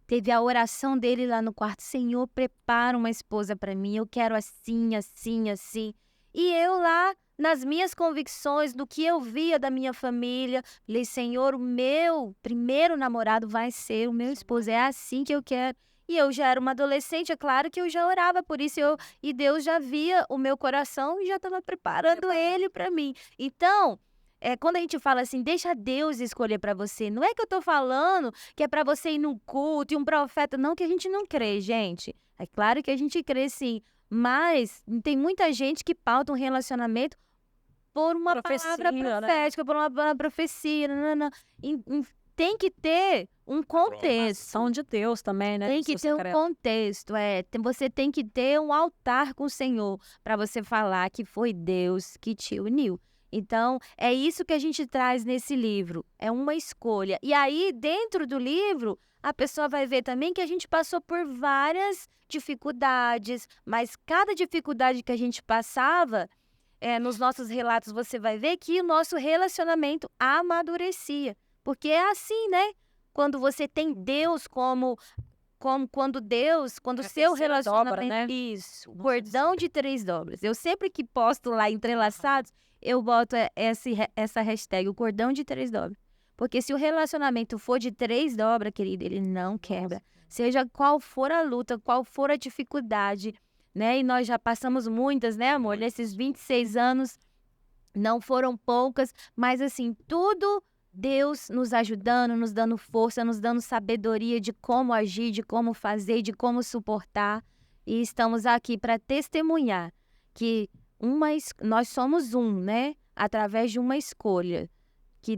Teve a oração dele lá no quarto, Senhor, prepara uma esposa para mim, eu quero assim, assim, assim. E eu lá, nas minhas convicções, do que eu via da minha família, falei, Senhor, o meu primeiro namorado vai ser o meu esposo, é assim que eu quero. E eu já era uma adolescente, é claro que eu já orava por isso, e Deus já via o meu coração e já estava preparando ele para mim. Então, quando a gente fala assim, deixa Deus escolher para você, não é que eu tô falando que é para você ir num culto e um profeta, não, que a gente não crê, gente. É claro que a gente crê sim, mas tem muita gente que pauta um relacionamento por uma Profecia, palavra né? profética, por uma profecia, tem que ter um contexto. São de Deus também, né? Tem do que seu ter um secreto. contexto, você tem que ter um altar com o Senhor para você falar que foi Deus que te uniu. Então, é isso que a gente traz nesse livro, é uma escolha. E aí, dentro do livro, a pessoa vai ver também que a gente passou por várias dificuldades, mas cada dificuldade que a gente passava, nos nossos relatos você vai ver que o nosso relacionamento amadurecia. Porque é assim, né? Quando você tem Deus quando o seu terceira relacionamento... dobra, né? Isso, Nossa, cordão de 3 dobras. Eu sempre que posto lá entrelaçados, eu boto essa hashtag, o cordão de 3 dobras. Porque se o relacionamento for de 3 dobras, querido, ele não quebra. Seja qual for a luta, qual for a dificuldade, né? E nós já passamos muitas, né, amor? Nesses 26 anos, não foram poucas, mas assim, tudo... Deus nos ajudando, nos dando força, nos dando sabedoria de como agir, de como fazer, de como suportar. E estamos aqui para testemunhar que nós somos né? Através de uma escolha que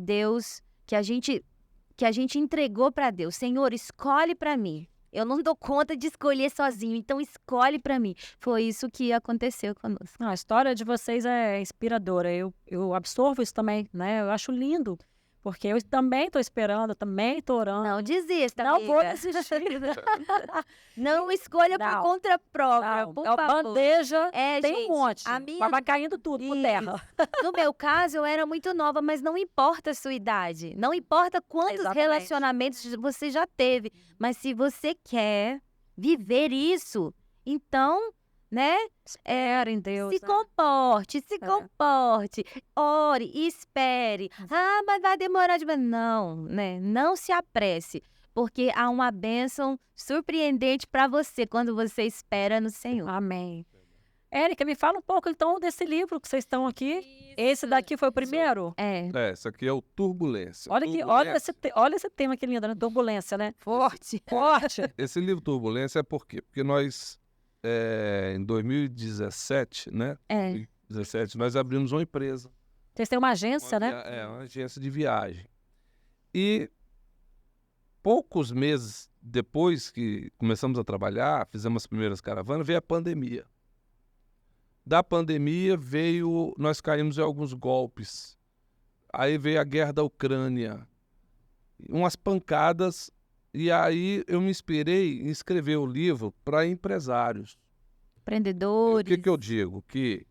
a gente entregou para Deus. Senhor, escolhe para mim. Eu não dou conta de escolher sozinho, então escolhe para mim. Foi isso que aconteceu conosco. Não, a história de vocês é inspiradora. Eu absorvo isso também, né? Eu acho lindo. Porque eu também estou esperando, eu também estou orando. Não desista, Não amiga. vou desistir. Não escolha por Não. conta própria, Não, por é uma favor. bandeja, tem gente, um monte. a minha- Mas vai caindo tudo por terra. No meu caso, eu era muito nova, mas não importa a sua idade. Não importa quantos Exatamente. relacionamentos você já teve. Mas se você quer viver isso, então, né? Espera em Deus. Se né? comporte, comporte. Ore, espere. Ah, mas vai demorar demais. Não, né? Não se apresse. Porque há uma bênção surpreendente para você quando você espera no Senhor. Amém. Érica, me fala um pouco então desse livro que vocês estão aqui. Esse daqui foi o primeiro? Esse aqui é o Turbulência. Olha aqui, olha esse tema que lindo, né? Turbulência, né? Forte. Forte. Esse livro Turbulência é por quê? Porque nós, em 2017, né? É. 2017, nós abrimos uma empresa. Vocês têm uma agência, né? Uma agência de viagem. E poucos meses depois que começamos a trabalhar, fizemos as primeiras caravanas, veio a pandemia. Da pandemia nós caímos em alguns golpes. Aí veio a guerra da Ucrânia, umas pancadas, e aí eu me inspirei em escrever o livro para empresários. Empreendedores. O que eu digo? Que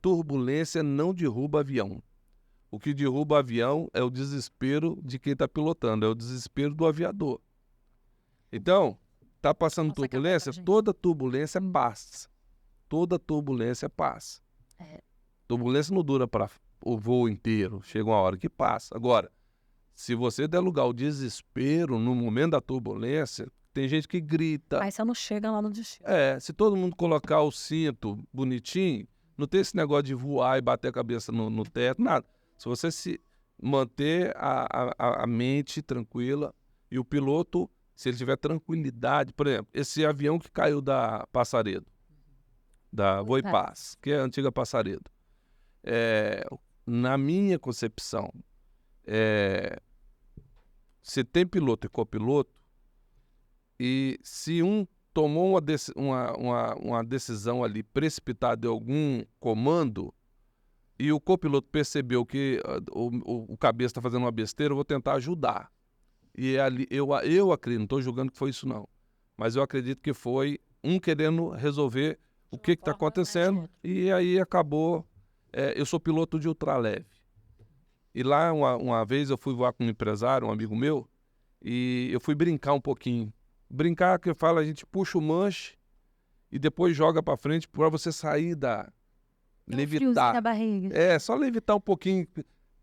turbulência não derruba avião. O que derruba avião é o desespero de quem está pilotando, é o desespero do aviador. Então, tá passando Nossa, turbulência, gente. toda turbulência passa. Toda turbulência passa. Turbulência não dura para o voo inteiro, chega uma hora que passa. Agora, se você der lugar ao desespero no momento da turbulência, tem gente que grita. Aí você não chega lá no destino. Se todo mundo colocar o cinto bonitinho, não tem esse negócio de voar e bater a cabeça no teto, nada. Se você se manter a mente tranquila e o piloto, se ele tiver tranquilidade, por exemplo, esse avião que caiu da Passaredo, da Voipaz, que é a antiga Passaredo. Na minha concepção, se tem piloto e copiloto, e se um tomou uma decisão ali precipitada de algum comando, e o copiloto percebeu que o cabeça está fazendo uma besteira, eu vou tentar ajudar. E ali, eu acredito, não estou julgando que foi isso não, mas eu acredito que foi um querendo resolver o que está acontecendo, e aí acabou. Eu sou piloto de ultraleve. E lá, uma vez, eu fui voar com um empresário, um amigo meu, e eu fui brincar um pouquinho. Brincar, que eu falo, a gente puxa o manche e depois joga para frente para você sair levitar. Na barriga. Só levitar um pouquinho.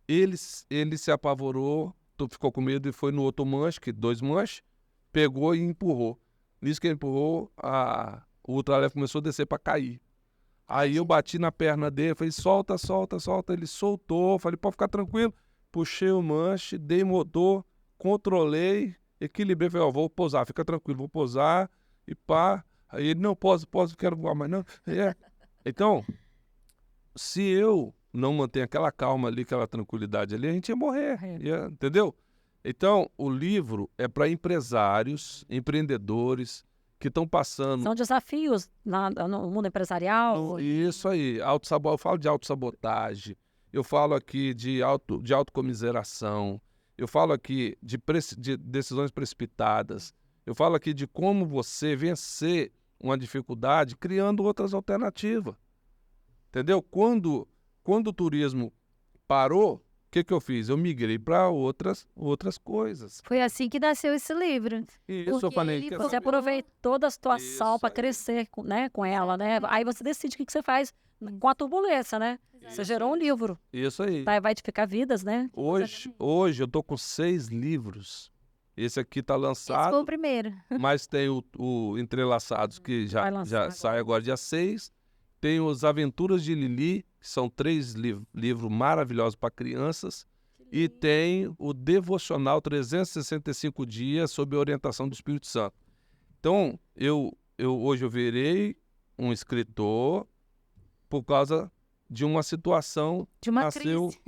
Ele se apavorou, ficou com medo e foi no outro manche, 2 manches, pegou e empurrou. Nisso que ele empurrou, o ultraleve começou a descer para cair. Aí eu bati na perna dele, falei, solta, solta, solta. Ele soltou, falei, pode ficar tranquilo. Puxei o manche, dei motor, controlei, equilibrei, falei, vou pousar, fica tranquilo, vou pousar e pá. Aí ele, não, posso, quero voar, mas não. Então, se eu não manter aquela calma ali, aquela tranquilidade ali, a gente ia morrer, entendeu? Então, o livro é para empresários, empreendedores que estão passando... São desafios no mundo empresarial. Isso aí, eu falo de autossabotagem, eu falo aqui de autocomiseração, eu falo aqui de decisões precipitadas, eu falo aqui de como você vencer uma dificuldade criando outras alternativas. Entendeu? Quando o turismo parou, o que eu fiz? Eu migrei para outras coisas. Foi assim que nasceu esse livro. Isso, eu falei. Você aproveitou da situação para crescer com ela, né? Aí você decide o que você faz com a turbulência, né? Você gerou um livro. Isso aí. Vai edificar vidas, né? Hoje eu tô com 6 livros. Esse aqui tá Esse lançado. foi o primeiro. Mas tem o Entrelaçados, que já sai agora dia 6. Tem os Aventuras de Lili, que são 3 livros maravilhosos para crianças. E tem o Devocional 365 Dias, sob a orientação do Espírito Santo. Então, hoje eu virei um escritor por causa de uma situação. De uma crise.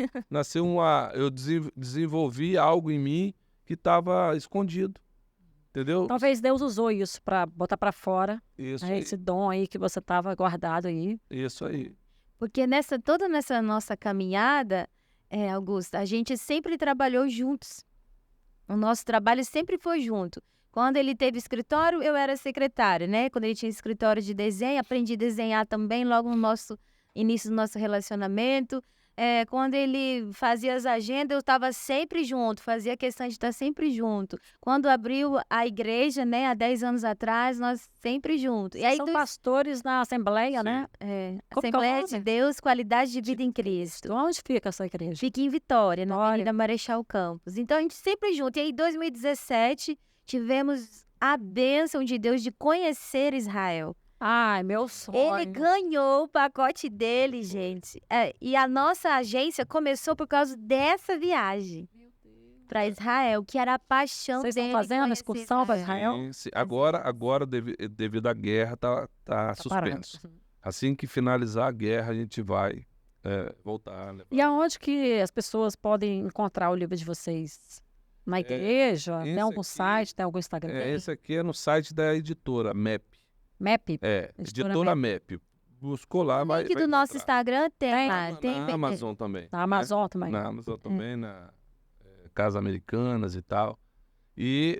Eu desenvolvi algo em mim que estava escondido. Entendeu? Talvez Deus usou isso para botar para fora. Isso aí. Esse dom aí que você estava guardado aí. Isso aí. Porque toda nessa nossa caminhada, Augusta, a gente sempre trabalhou juntos. O nosso trabalho sempre foi junto. Quando ele teve escritório, eu era secretária, né? Quando ele tinha escritório de desenho, aprendi a desenhar também logo no início do nosso relacionamento. Quando ele fazia as agendas, eu estava sempre junto, fazia questão de estar sempre junto. Quando abriu a igreja, né, há 10 anos atrás, nós sempre juntos. E aí, são pastores na Assembleia, né? Assembleia de Deus, Qualidade de Vida em Cristo. Onde fica essa igreja? Fica em Vitória, na Avenida Marechal Campos. Então, a gente sempre junto. E aí, em 2017, tivemos a bênção de Deus de conhecer Israel. Ai, meu sonho. Ele ganhou o pacote dele, gente. E a nossa agência começou por causa dessa viagem para Israel, que era a paixão Vocês dele. estão fazendo conhecer excursão para Israel? Sim. Agora devido à guerra, tá Tá parando. suspenso. Assim que finalizar a guerra, a gente vai voltar. Levar. E aonde que as pessoas podem encontrar o livro de vocês? Na igreja? Tem esse algum aqui- site? Tem algum Instagram? Esse aqui é no site da editora MEP. Map? Editora Editora MEP. Buscou lá, O vai link vai do nosso encontrar. Instagram tem lá. Na Amazon também. Na Amazon também. Na Amazon também, na Casas Americanas e tal. E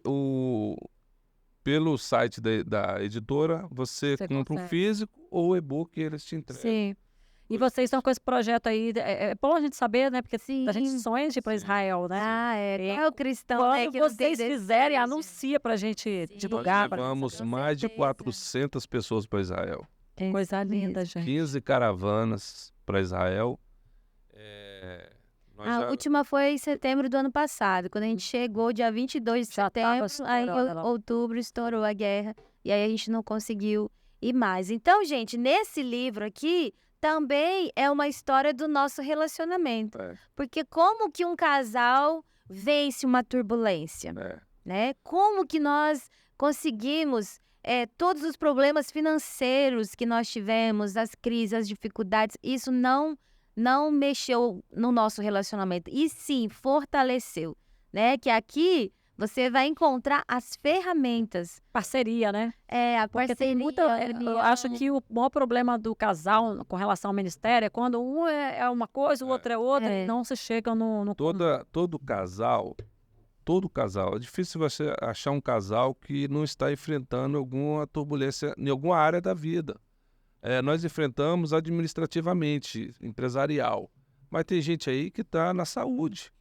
pelo site da editora, você compra consegue. o físico ou o e-book e eles te entregam. Sim. E vocês estão com esse projeto aí, é bom a gente saber, né? Porque Sim. a gente sonha de ir para Israel, né? Qual é o cristão, né, Quando que não tem vocês fizerem, desejo? anuncia pra gente Sim. divulgar. Nós Pra... levamos com mais de certeza. 400 pessoas para Israel. Coisa linda, gente. 15 caravanas para Israel. Nós A já- última foi em setembro do ano passado, quando a gente chegou, dia 22 de Já tava setembro, aí em estourando lá. outubro estourou a guerra, e aí a gente não conseguiu ir mais. Então, gente, nesse livro aqui, também é uma história do nosso relacionamento. É, Porque como que um casal vence uma turbulência, é. né? Como que nós conseguimos todos os problemas financeiros que nós tivemos, as crises, as dificuldades, isso não mexeu no nosso relacionamento, e sim fortaleceu, né? Que aqui você vai encontrar as ferramentas, Parceria, né? a Porque tem parceria, muita. Eu acho que o maior problema do casal com relação ao ministério é quando um é uma coisa, o outro é outra, É. e não se chega no Todo casal, é difícil você achar um casal que não está enfrentando alguma turbulência em alguma área da vida. Nós enfrentamos administrativamente, empresarial, mas tem gente aí que está na saúde.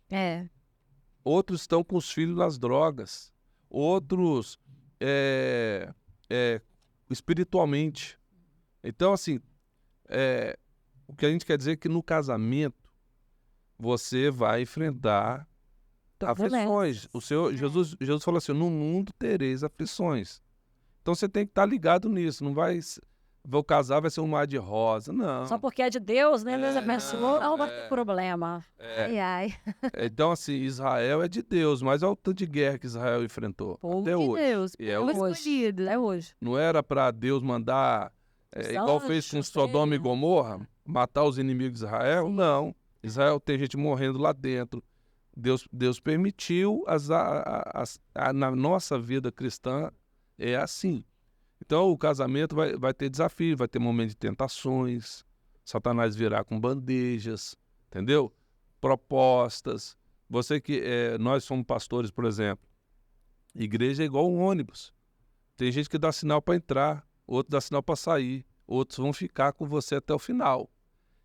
Outros estão com os filhos nas drogas. Outros espiritualmente. Então, assim, o que a gente quer dizer é que no casamento você vai enfrentar aflições. O Senhor, Jesus falou assim, no mundo tereis aflições. Então você tem que estar ligado nisso. Não vai... Vou casar, vai ser um mar de rosa. Não. Só porque é de Deus, né? Deus abençoou, não vai é. ter problema. Ai. Então, assim, Israel é de Deus, mas olha o tanto de guerra que Israel enfrentou. Povo até de hoje. Deus, E é povo hoje. escolhido. É hoje. Não era para Deus mandar, igual fez com anjos, Sodoma e sim. Gomorra, matar os inimigos de Israel? Sim. Não. Israel tem gente morrendo lá dentro. Deus permitiu, na nossa vida cristã, é assim. Então, o casamento vai ter desafio, vai ter momento de tentações, Satanás virá com bandejas, entendeu? Propostas. Nós somos pastores, por exemplo. Igreja é igual um ônibus. Tem gente que dá sinal para entrar, outro dá sinal para sair, outros vão ficar com você até o final.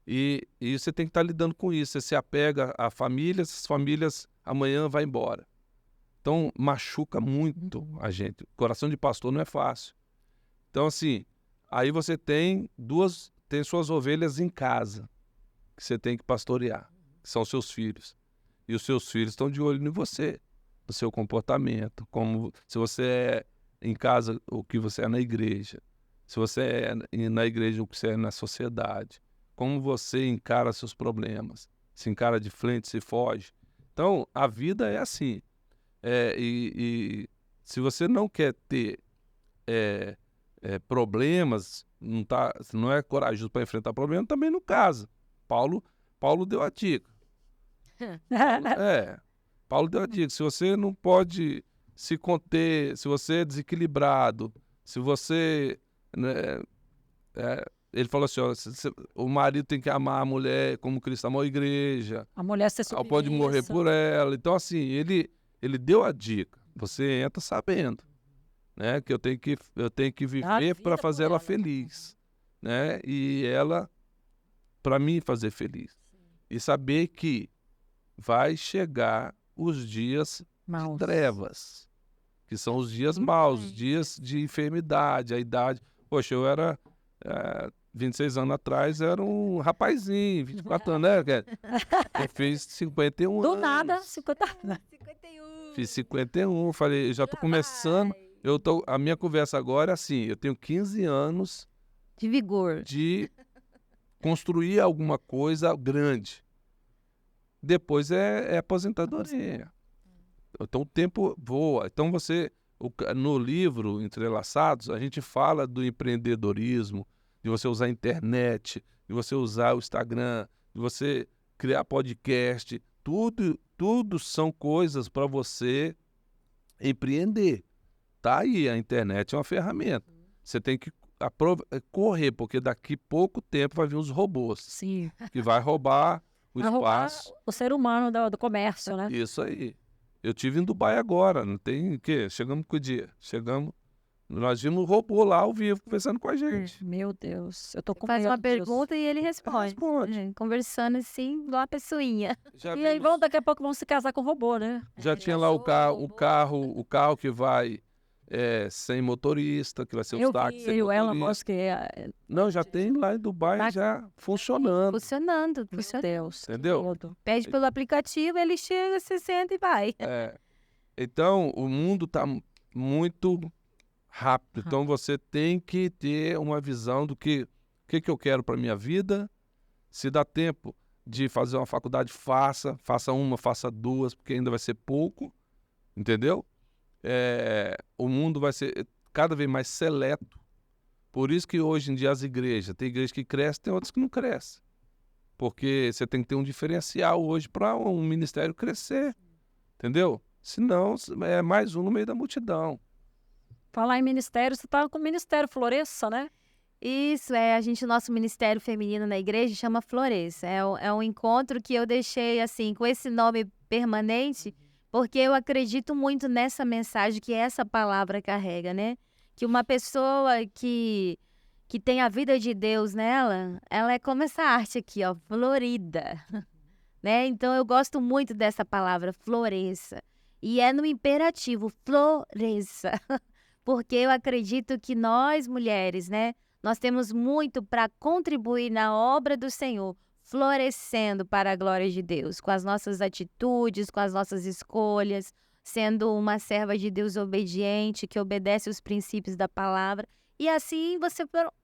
E você tem que estar lidando com isso. Você se apega a famílias, as famílias amanhã vai embora. Então, machuca muito a gente. Coração de pastor não é fácil. Então, assim, aí você tem suas ovelhas em casa, que você tem que pastorear, que são seus filhos. E os seus filhos estão de olho em você, no seu comportamento, se você é em casa, o que você é na igreja, se você é na igreja, o que você é na sociedade, como você encara seus problemas, se encara de frente, se foge. Então, a vida é assim. E se você não quer ter problemas, não é corajoso para enfrentar problemas, também não casa. Paulo deu a dica. Paulo deu a dica. Se você não pode se conter, se você é desequilibrado, se você... ele falou assim, o marido tem que amar a mulher como Cristo amou a igreja. A mulher ser Ela pode morrer por ela. Então, assim, ele deu a dica. Você entra sabendo, né? Que eu tenho que viver para fazer ela feliz, né? E ela, para mim, fazer feliz. E saber que vai chegar os dias de trevas, que são os dias maus, os dias de enfermidade, a idade. Poxa, eu era... 26 anos atrás era um rapazinho, 24 anos, né? Eu fiz 51 Do anos. nada, 50 Fiz 51, falei, já tô começando A minha conversa agora é assim, eu tenho 15 anos De vigor. de construir alguma coisa grande. Depois é aposentadoria. Então o tempo voa. Então no livro Entrelaçados, a gente fala do empreendedorismo, de você usar a internet, de você usar o Instagram, de você criar podcast. Tudo são coisas para você empreender. Tá aí, a internet é uma ferramenta. Você tem que correr, porque daqui pouco tempo vai vir os robôs, Sim. que vai roubar o Vai roubar espaço. o ser humano do comércio, né? Isso aí. Eu tive em Dubai agora, não tem o quê? Chegamos com o dia. Nós vimos o robô lá ao vivo conversando com a gente. Meu Deus, eu tô com Faz medo uma disso. pergunta e ele responde. Responde. Conversando assim, igual uma pessoinha. Já E aí vimos- daqui a pouco vão se casar com robô, né? Já tinha lá o carro que vai sem motorista, que vai ser Eu os táxis sem vi o Elon motorista. Musk, Não, já tem lá em Dubai Tá- já funcionando, Funcionando. meu Deus. que entendeu? medo. Pede pelo aplicativo, ele chega, se senta e vai. Então, o mundo está muito rápido. Então, você tem que ter uma visão do que eu quero para minha vida. Se dá tempo de fazer uma faculdade, faça uma, faça duas, porque ainda vai ser pouco, entendeu? O mundo vai ser cada vez mais seleto. Por isso que hoje em dia as igrejas, tem igrejas que crescem, tem outras que não crescem. Porque você tem que ter um diferencial hoje para um ministério crescer, entendeu? Senão é mais um no meio da multidão. Falar em ministério, você tá com o Ministério Floresça, né? Isso, nosso ministério feminino na igreja chama Floresça. É um encontro que eu deixei, assim, com esse nome permanente, porque eu acredito muito nessa mensagem que essa palavra carrega, né? Que uma pessoa que tem a vida de Deus nela, ela é como essa arte aqui, ó, florida, né? Então eu gosto muito dessa palavra, floresça. E é no imperativo, floresça. Porque eu acredito que nós, mulheres, né? Nós temos muito para contribuir na obra do Senhor, florescendo para a glória de Deus, com as nossas atitudes, com as nossas escolhas, sendo uma serva de Deus obediente, que obedece os princípios da palavra. E assim você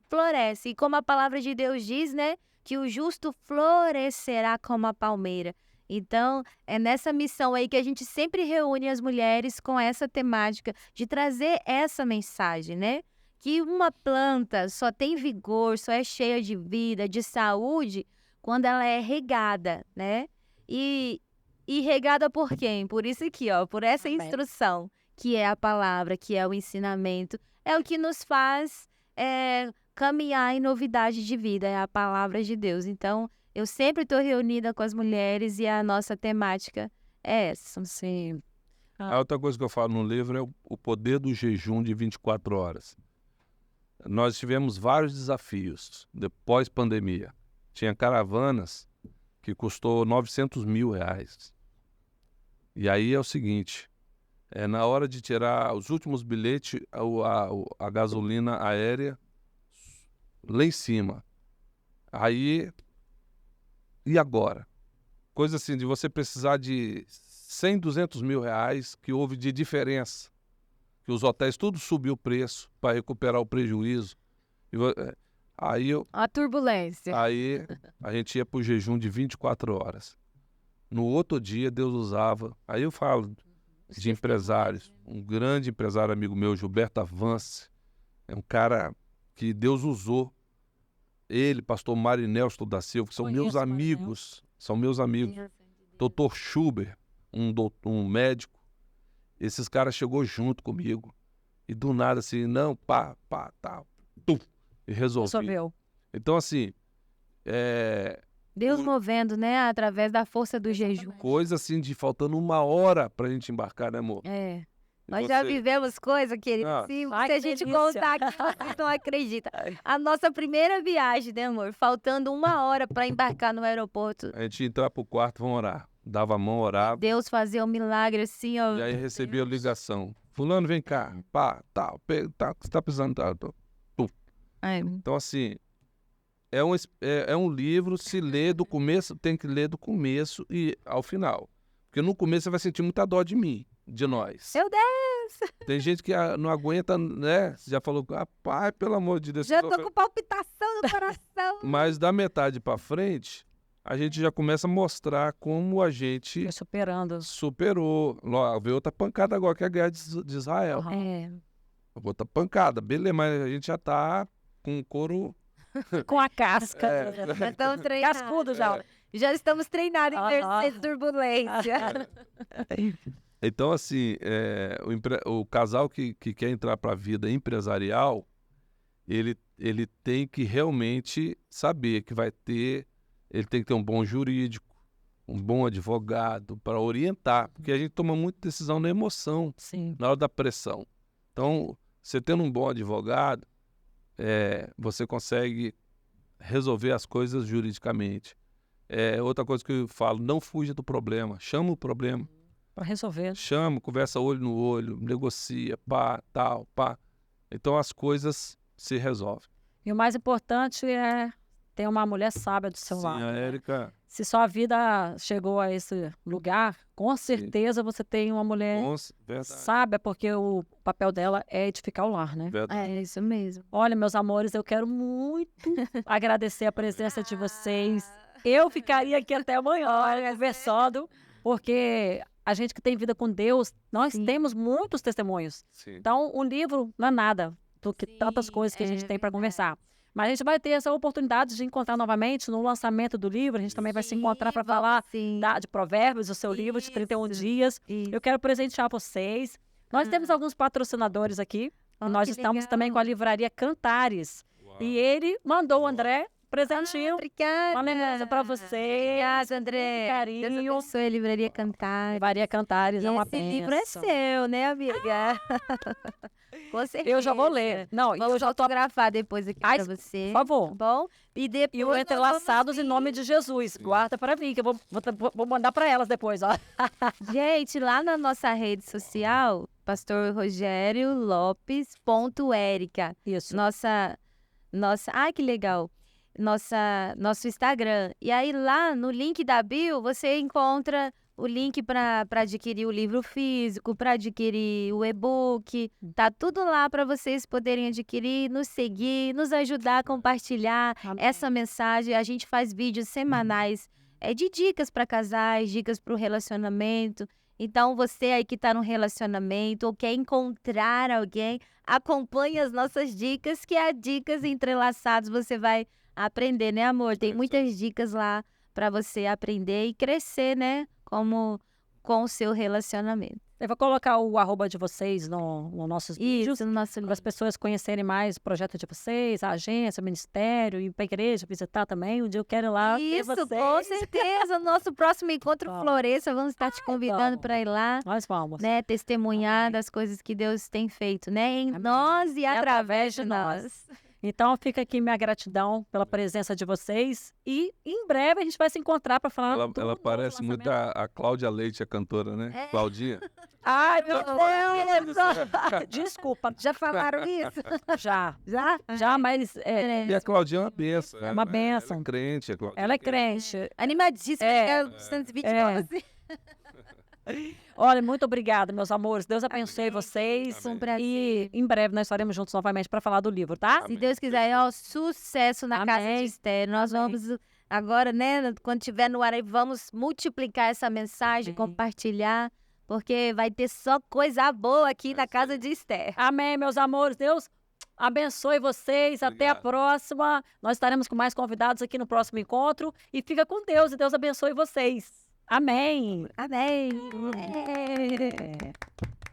floresce. E como a palavra de Deus diz, né? Que o justo florescerá como a palmeira. Então, é nessa missão aí que a gente sempre reúne as mulheres com essa temática de trazer essa mensagem, né? Que uma planta só tem vigor, só é cheia de vida, de saúde, quando ela é regada, né? E regada por quem? Por isso aqui, ó, por essa Amém. instrução, que é a palavra, que é o ensinamento, é o que nos faz caminhar em novidade de vida, é a palavra de Deus. Então, eu sempre estou reunida com as mulheres e a nossa temática é essa. Sim. A outra coisa que eu falo no livro é o poder do jejum de 24 horas. Nós tivemos vários desafios depois pandemia. Tinha caravanas que custou R$900 mil. E aí é o seguinte, na hora de tirar os últimos bilhetes, a gasolina aérea lá em cima. Aí, e agora? Coisa assim, de você precisar de 100, 200 mil reais que houve de diferença. Que os hotéis tudo subiu o preço para recuperar o prejuízo. A turbulência. Aí a gente ia para o jejum de 24 horas. No outro dia, Deus usava. Aí eu falo de empresários. Um grande empresário amigo meu, Gilberto Avance, é um cara que Deus usou. Ele, pastor Marinelsto da Silva, que são meus Conheço amigos. São meus amigos. Dr. Schubert, um médico. Esses caras chegou junto comigo. E do nada, assim, não, pá, tal. E resolveu. Então, assim, Deus movendo, né? Através da força do jejum. coisa assim de faltando 1 hora pra gente embarcar, né, amor? É. E Nós já você? vivemos coisa, querido. Ah. Se Ai, a que gente delícia. contar aqui, vocês não acreditam. A nossa primeira viagem, né, amor? Faltando 1 hora para embarcar no aeroporto. A gente ia entrar pro quarto, vamos orar. Dava a mão, orava. Deus fazia um milagre assim, ó. E aí recebia a ligação. Fulano, vem cá. Pá, tal. Você tá precisando, tal. É. Então, assim, é um livro, se lê do começo, tem que ler do começo e ao final. Porque no começo você vai sentir muita dó de mim, de nós. Meu Deus! Deus. Tem gente que não aguenta, né? Você já falou, rapaz, pelo amor de Deus. Já tô com palpitação no coração. Mas da metade pra frente, a gente já começa a mostrar como a gente Foi superando. superou. Veio outra pancada agora, que é a guerra de Israel. Aham. É. Outra pancada, beleza, mas a gente já tá com o couro... Com a casca. Já estamos treinados. Cascudo já. Já estamos treinados em Aham. vencer turbulência. Então, assim, o casal que quer entrar para a vida empresarial, ele tem que realmente saber que ele tem que ter um bom jurídico, um bom advogado para orientar, porque a gente toma muita decisão na emoção, Sim. na hora da pressão. Então, você tendo um bom advogado, você consegue resolver as coisas juridicamente. Outra coisa que eu falo, não fuja do problema, chama o problema. Para resolver. Chama, conversa olho no olho, negocia, pá, tal, pá. Então as coisas se resolvem. E o mais importante é ter uma mulher sábia do seu Sim, lado. a Érica, Se sua vida chegou a esse lugar, com certeza você tem uma mulher verdade, sábia, porque o papel dela é edificar o lar, né? verdade. É isso mesmo. Olha, meus amores, eu quero muito agradecer a presença de vocês. Eu ficaria aqui até amanhã conversando, porque a gente que tem vida com Deus, nós Sim. temos muitos testemunhos. Sim. Então, um livro não é nada do que Sim, tantas coisas que a gente é tem para verdade. conversar. Mas a gente vai ter essa oportunidade de encontrar novamente no lançamento do livro. A gente também vai se encontrar para falar Sim. de Provérbios, o seu livro de 31 Isso. dias. Isso. Eu quero presentear vocês. Nós temos alguns patrocinadores aqui. Oh, Nós que estamos legal. também com a livraria Cantares. Uau. E ele mandou o André presentinho. Obrigada. Uma lembrança para você. Obrigada, André. Carinho. Deus abençoe a Livraria Cantar. Livraria Cantares é uma Esse livro é bênção. seu, né, amiga? Com certeza. Eu já vou ler. Não, e eu Vamos já tô... autografar depois aqui Ai, pra você. Por favor. Tá bom? E depois E o nós Entrelaçados em vamos nome de Jesus. Guarda para mim, que eu vou mandar para elas depois, ó. Gente, lá na nossa rede social, Pastor Rogério Lopes.Érica. Isso. Nossa, ai que legal. Nosso Instagram. E aí lá no link da bio, você encontra o link para adquirir o livro físico, para adquirir o e-book. Tá tudo lá para vocês poderem adquirir, nos seguir, nos ajudar a compartilhar Amém. essa mensagem. A gente faz vídeos semanais de dicas para casais, dicas para o relacionamento. Então, você aí que está num relacionamento ou quer encontrar alguém, acompanhe as nossas dicas, que é Dicas Entrelaçadas. Você vai aprender, né, amor? Tem muitas dicas lá para você aprender e crescer, né? Com o seu relacionamento. Eu vou colocar o arroba de vocês nos nossos vídeos. Isso, no nosso Para as pessoas conhecerem mais o projeto de vocês, a agência, o ministério, ir para a igreja, visitar também. Um dia eu quero ir lá ver Isso, vocês. com certeza. Nosso próximo encontro Vamos. Floresça, vamos estar te convidando vamos. para ir lá, Nós vamos. né? Testemunhar Amém. das coisas que Deus tem feito, né? Em Amém. nós e através de nós. nós. Então fica aqui minha gratidão pela presença de vocês. E em breve a gente vai se encontrar para falar do Ela novo parece muito lançamento. a Cláudia Leite, a cantora, né? É. Claudinha. Ai, meu Deus! Desculpa, Já falaram isso? já. Já? Mas E a Claudinha é uma benção. É uma bênção. Ela é crente, a Claudinha. ela é crente. Animadíssima. É. 229. Olha, muito obrigada, meus amores. Deus abençoe vocês. Um prazer. E em breve nós estaremos juntos novamente para falar do livro, tá? Se Deus quiser, ó, sucesso na Casa Amém. de Esther. Nós Amém. vamos agora, né, quando estiver no ar aí, vamos multiplicar essa mensagem, Amém. compartilhar, porque vai ter só coisa boa aqui na Casa de Esther. Amém, meus amores. Deus abençoe vocês. Até a Obrigado. próxima. Nós estaremos com mais convidados aqui no próximo encontro. E fica com Deus. E Deus abençoe vocês. Amém. Amém. É.